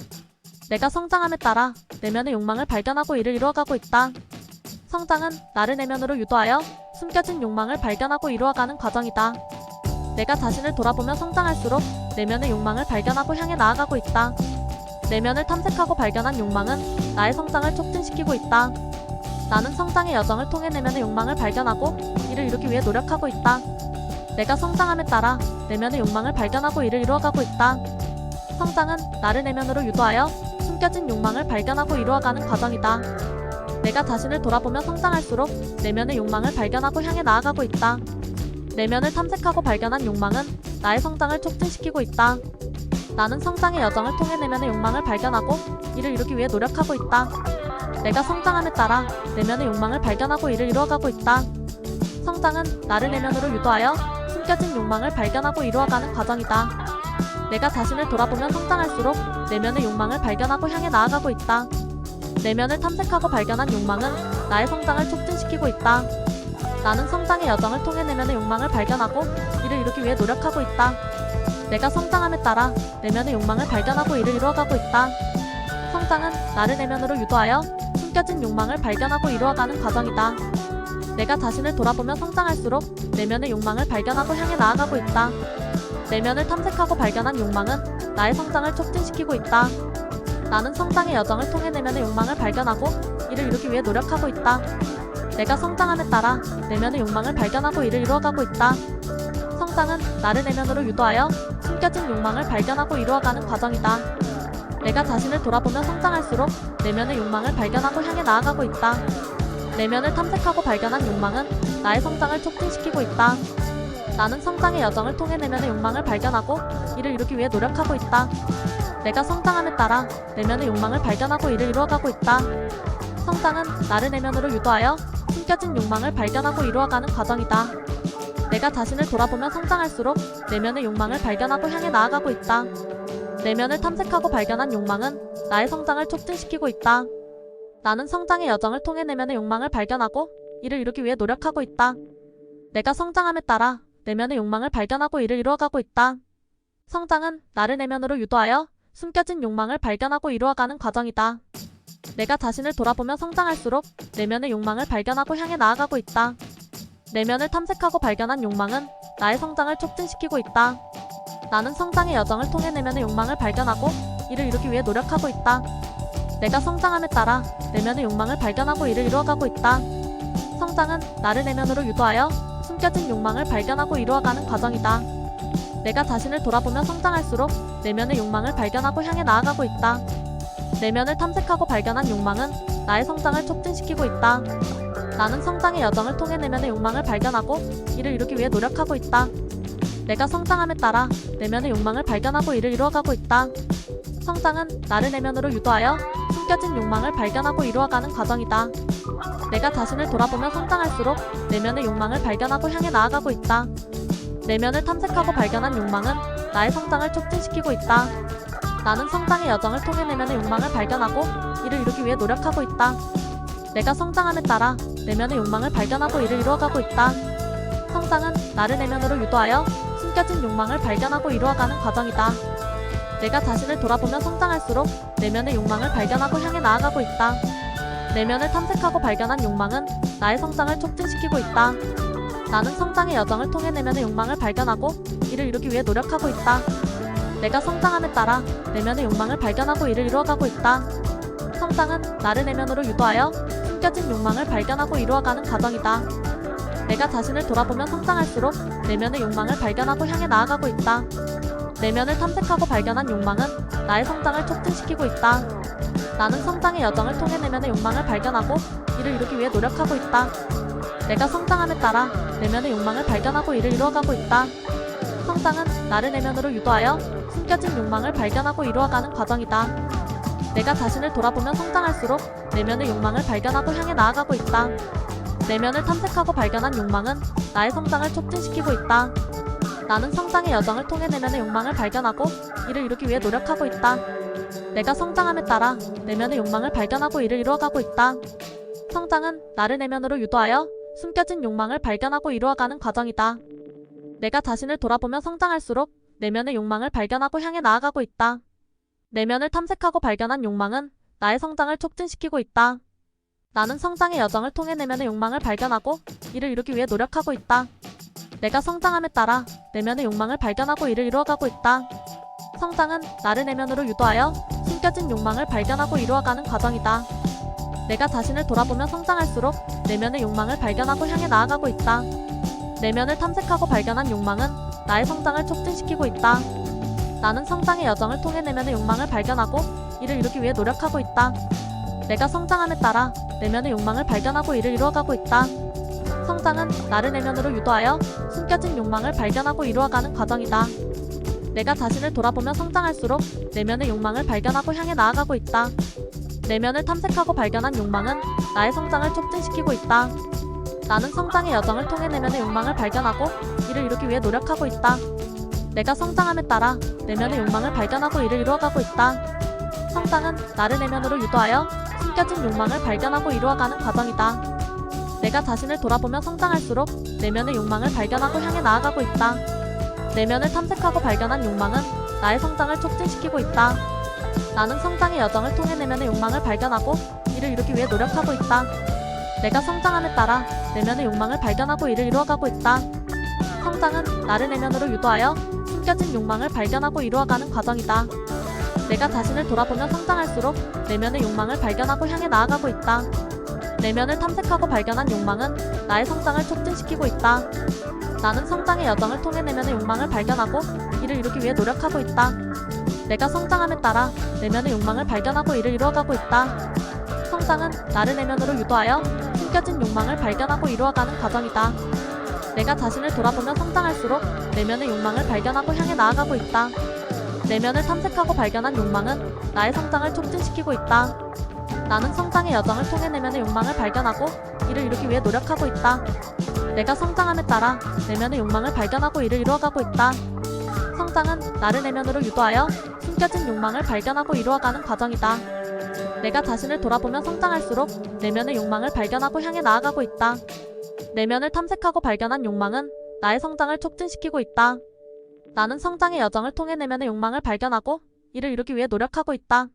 내가 성장함에 따라 내면의 욕망을 발견하고 이를 이루어가고 있다. 성장은 나를 내면으로 유도하여 숨겨진 욕망을 발견하고 이루어가는 과정이다. 내가 자신을 돌아보며 성장할수록 내면의 욕망을 발견하고 향해 나아가고 있다. 내면을 탐색하고 발견한 욕망은 나의 성장을 촉진시키고 있다. 나는 성장의 여정을 통해 내면의 욕망을 발견하고 이를 이루기 위해 노력하고 있다. 내가 성장함에 따라 내면의 욕망을 발견하고 이를 이루어가고 있다. 성장은 나를 내면으로 유도하여 숨겨진 욕망을 발견하고 이루어가는 과정이다. 내가 자신을 돌아보며 성장할수록 내면의 욕망을 발견하고 향해 나아가고 있다. 내면을 탐색하고 발견한 욕망은 나의 성장을 촉진시키고 있다. 나는 성장의 여정을 통해 내면의 욕망을 발견하고 이를 이루기 위해 노력하고 있다. 내가 성장함에 따라 내면의 욕망을 발견하고 이를 이루어가고 있다. 성장은 나를 내면으로 유도하여 숨겨진 욕망을 발견하고 이루어가는 과정이다. 내가 자신을 돌아보며 성장할수록 내면의 욕망을 발견하고 향해 나아가고 있다. 내면을 탐색하고 발견한 욕망은 나의 성장을 촉진시키고 있다. 나는 성장의 여정을 통해 내면의 욕망을 발견하고 이를 이루기 위해 노력하고 있다. 내가 성장함에 따라 내면의 욕망을 발견하고 이를 이루어가고 있다. 성장은 나를 내면으로 유도하여 숨겨진 욕망을 발견하고 이루어가는 과정이다. 내가 자신을 돌아보며 성장할수록 내면의 욕망을 발견하고 향해 나아가고 있다. 내면을 탐색하고 발견한 욕망은 나의 성장을 촉진시키고 있다. 나는 성장의 여정을 통해 내면의 욕망을 발견하고 이를 이루기 위해 노력하고 있다. 내가 성장함에 따라 내면의 욕망을 발견하고 이를 이루어가고 있다. 성장은 나를 내면으로 유도하여 숨겨진 욕망을 발견하고 이루어가는 과정이다. 내가 자신을 돌아보며 성장할수록 내면의 욕망을 발견하고 향해 나아가고 있다. 내면을 탐색하고 발견한 욕망은 나의 성장을 촉진시키고 있다. 나는 성장의 여정을 통해 내면의 욕망을 발견하고 이를 이루기 위해 노력하고 있다. 내가 성장함에 따라 내면의 욕망을 발견하고 이를 이루어가고 있다. 성장은 나를 내면으로 유도하여 숨겨진 욕망을 발견하고 이루어가는 과정이다. 내가 자신을 돌아보며 성장할수록 내면의 욕망을 발견하고 향해 나아가고 있다. 내면을 탐색하고 발견한 욕망은 나의 성장을 촉진시키고 있다. 나는 성장의 여정을 통해 내면의 욕망을 발견하고 이를 이루기 위해 노력하고 있다. 내가 성장함에 따라 내면의 욕망을 발견하고 이를 이루어가고 있다. 성장은 나를 내면으로 유도하여 숨겨진 욕망을 발견하고 이루어가는 과정이다. 내가 자신을 돌아보며 성장할수록 내면의 욕망을 발견하고 향해 나아가고 있다. 내면을 탐색하고 발견한 욕망은 나의 성장을 촉진시키고 있다. 나는 성장의 여정을 통해 내면의 욕망을 발견하고 이를 이루기 위해 노력하고 있다. 내가 성장함에 따라 내면의 욕망을 발견하고 이를 이루어가고 있다. 성장은 나를 내면으로 유도하여 숨겨진 욕망을 발견하고 이루어가는 과정이다. 내가 자신을 돌아보며 성장할수록 내면의 욕망을 발견하고 향해 나아가고 있다. 내면을 탐색하고 발견한 욕망은 나의 성장을 촉진시키고 있다. 나는 성장의 여정을 통해 내면의 욕망을 발견하고 이를 이루기 위해 노력하고 있다. 내가 성장함에 따라 내면의 욕망을 발견하고 이를 이루어가고 있다. 성장은 나를 내면으로 유도하여 숨겨진 욕망을 발견하고 이루어가는 과정이다. 내가 자신을 돌아보며 성장할수록 내면의 욕망을 발견하고 향해 나아가고 있다. 내면을 탐색하고 발견한 욕망은 나의 성장을 촉진시키고 있다. 나는 성장의 여정을 통해 내면의 욕망을 발견하고 이를 이루기 위해 노력하고 있다. 내가 성장함에 따라 내면의 욕망을 발견하고 이를 이루어가고 있다. 성장은 나를 내면으로 유도하여 숨겨진 욕망을 발견하고 이루어가는 과정이다. 내가 자신을 돌아보며 성장할수록 내면의 욕망을 발견하고 향해 나아가고 있다. 내면을 탐색하고 발견한 욕망은 나의 성장을 촉진시키고 있다. 나는 성장의 여정을 통해 내면의 욕망을 발견하고 이를 이루기 위해 노력하고 있다. 내가 성장함에 따라 내면의 욕망을 발견하고 이를 이루어가고 있다. 성장은 나를 내면으로 유도하여 숨겨진 욕망을 발견하고 이루어가는 과정이다. 내가 자신을 돌아보며 성장할수록 내면의 욕망을 발견하고 향해 나아가고 있다. 내면을 탐색하고 발견한 욕망은 나의 성장을 촉진시키고 있다. 나는 성장의 여정을 통해 내면의 욕망을 발견하고 이를 이루기 위해 노력하고 있다. 내가 성장함에 따라 내면의 욕망을 발견하고 이를 이루어가고 있다. 성장은 나를 내면으로 유도하여 숨겨진 욕망을 발견하고 이루어가는 과정이다. 내가 자신을 돌아보며 성장할수록 내면의 욕망을 발견하고 향해 나아가고 있다. 내면을 탐색하고 발견한 욕망은 나의 성장을 촉진시키고 있다. 나는 성장의 여정을 통해 내면의 욕망을 발견하고 이를 이루기 위해 노력하고 있다. 내가 성장함에 따라 내면의 욕망을 발견하고 이를 이루어가고 있다. 성장은 나를 내면으로 유도하여 숨겨진 욕망을 발견하고 이루어가는 과정이다. 내가 자신을 돌아보며 성장할수록 내면의 욕망을 발견하고 향해 나아가고 있다. 내면을 탐색하고 발견한 욕망은 나의 성장을 촉진시키고 있다. 나는 성장의 여정을 통해 내면의 욕망을 발견하고 이를 이루기 위해 노력하고 있다. 내가 성장함에 따라 내면의 욕망을 발견하고 이를 이루어가고 있다. 성장은 나를 내면으로 유도하여 숨겨진 욕망을 발견하고 이루어가는 과정이다. 내가 자신을 돌아보며 성장할수록 내면의 욕망을 발견하고 향해 나아가고 있다. 내면을 탐색하고 발견한 욕망은 나의 성장을 촉진시키고 있다. 나는 성장의 여정을 통해 내면의 욕망을 발견하고 이를 이루기 위해 노력하고 있다. 내가 성장함에 따라 내면의 욕망을 발견하고 이를 이루어가고 있다. 성장은 나를 내면으로 유도하여 숨겨진 욕망을 발견하고 이루어가는 과정이다. 내가 자신을 돌아보며 성장할수록 내면의 욕망을 발견하고 향해 나아가고 있다. 내면을 탐색하고 발견한 욕망은 나의 성장을 촉진시키고 있다. 나는 성장의 여정을 통해 내면의 욕망을 발견하고 이를 이루기 위해 노력하고 있다. 내가 성장함에 따라 내면의 욕망을 발견하고 이를 이루어가고 있다. 성장은 나를 내면으로 유도하여 숨겨진 욕망을 발견하고 이루어가는 과정이다. 내가 자신을 돌아보며 성장할수록 내면의 욕망을 발견하고 향해 나아가고 있다. 내면을 탐색하고 발견한 욕망은 나의 성장을 촉진시키고 있다. 나는 성장의 여정을 통해 내면의 욕망을 발견하고 이를 이루기 위해 노력하고 있다. 내가 성장함에 따라 내면의 욕망을 발견하고 이를 이루어가고 있다. 성장은 나를 내면으로 유도하여 숨겨진 욕망을 발견하고 이루어가는 과정이다. 내가 자신을 돌아보며 성장할수록 내면의 욕망을 발견하고 향해 나아가고 있다. 내면을 탐색하고 발견한 욕망은 나의 성장을 촉진시키고 있다. 나는 성장의 여정을 통해 내면의 욕망을 발견하고 이를 이루기 위해 노력하고 있다. 내가 성장함에 따라 내면의 욕망을 발견하고 이를 이루어가고 있다. 성장은 나를 내면으로 유도하여 숨겨진 욕망을 발견하고 이루어가는 과정이다. 내가 자신을 돌아보며 성장할수록 내면의 욕망을 발견하고 향해 나아가고 있다. 내면을 탐색하고 발견한 욕망은 나의 성장을 촉진시키고 있다. 나는 성장의 여정을 통해 내면의 욕망을 발견하고 이를 이루기 위해 노력하고 있다. 내가 성장함에 따라 내면의 욕망을 발견하고 이를 이루어가고 있다. 성장은 나를 내면으로 유도하여 숨겨진 욕망을 발견하고 이루어가는 과정이다. 내가 자신을 돌아보며 성장할수록 내면의 욕망을 발견하고 향해 나아가고 있다. 내면을 탐색하고 발견한 욕망은 나의 성장을 촉진시키고 있다. 나는 성장의 여정을 통해 내면의 욕망을 발견하고 이를 이루기 위해 노력하고 있다.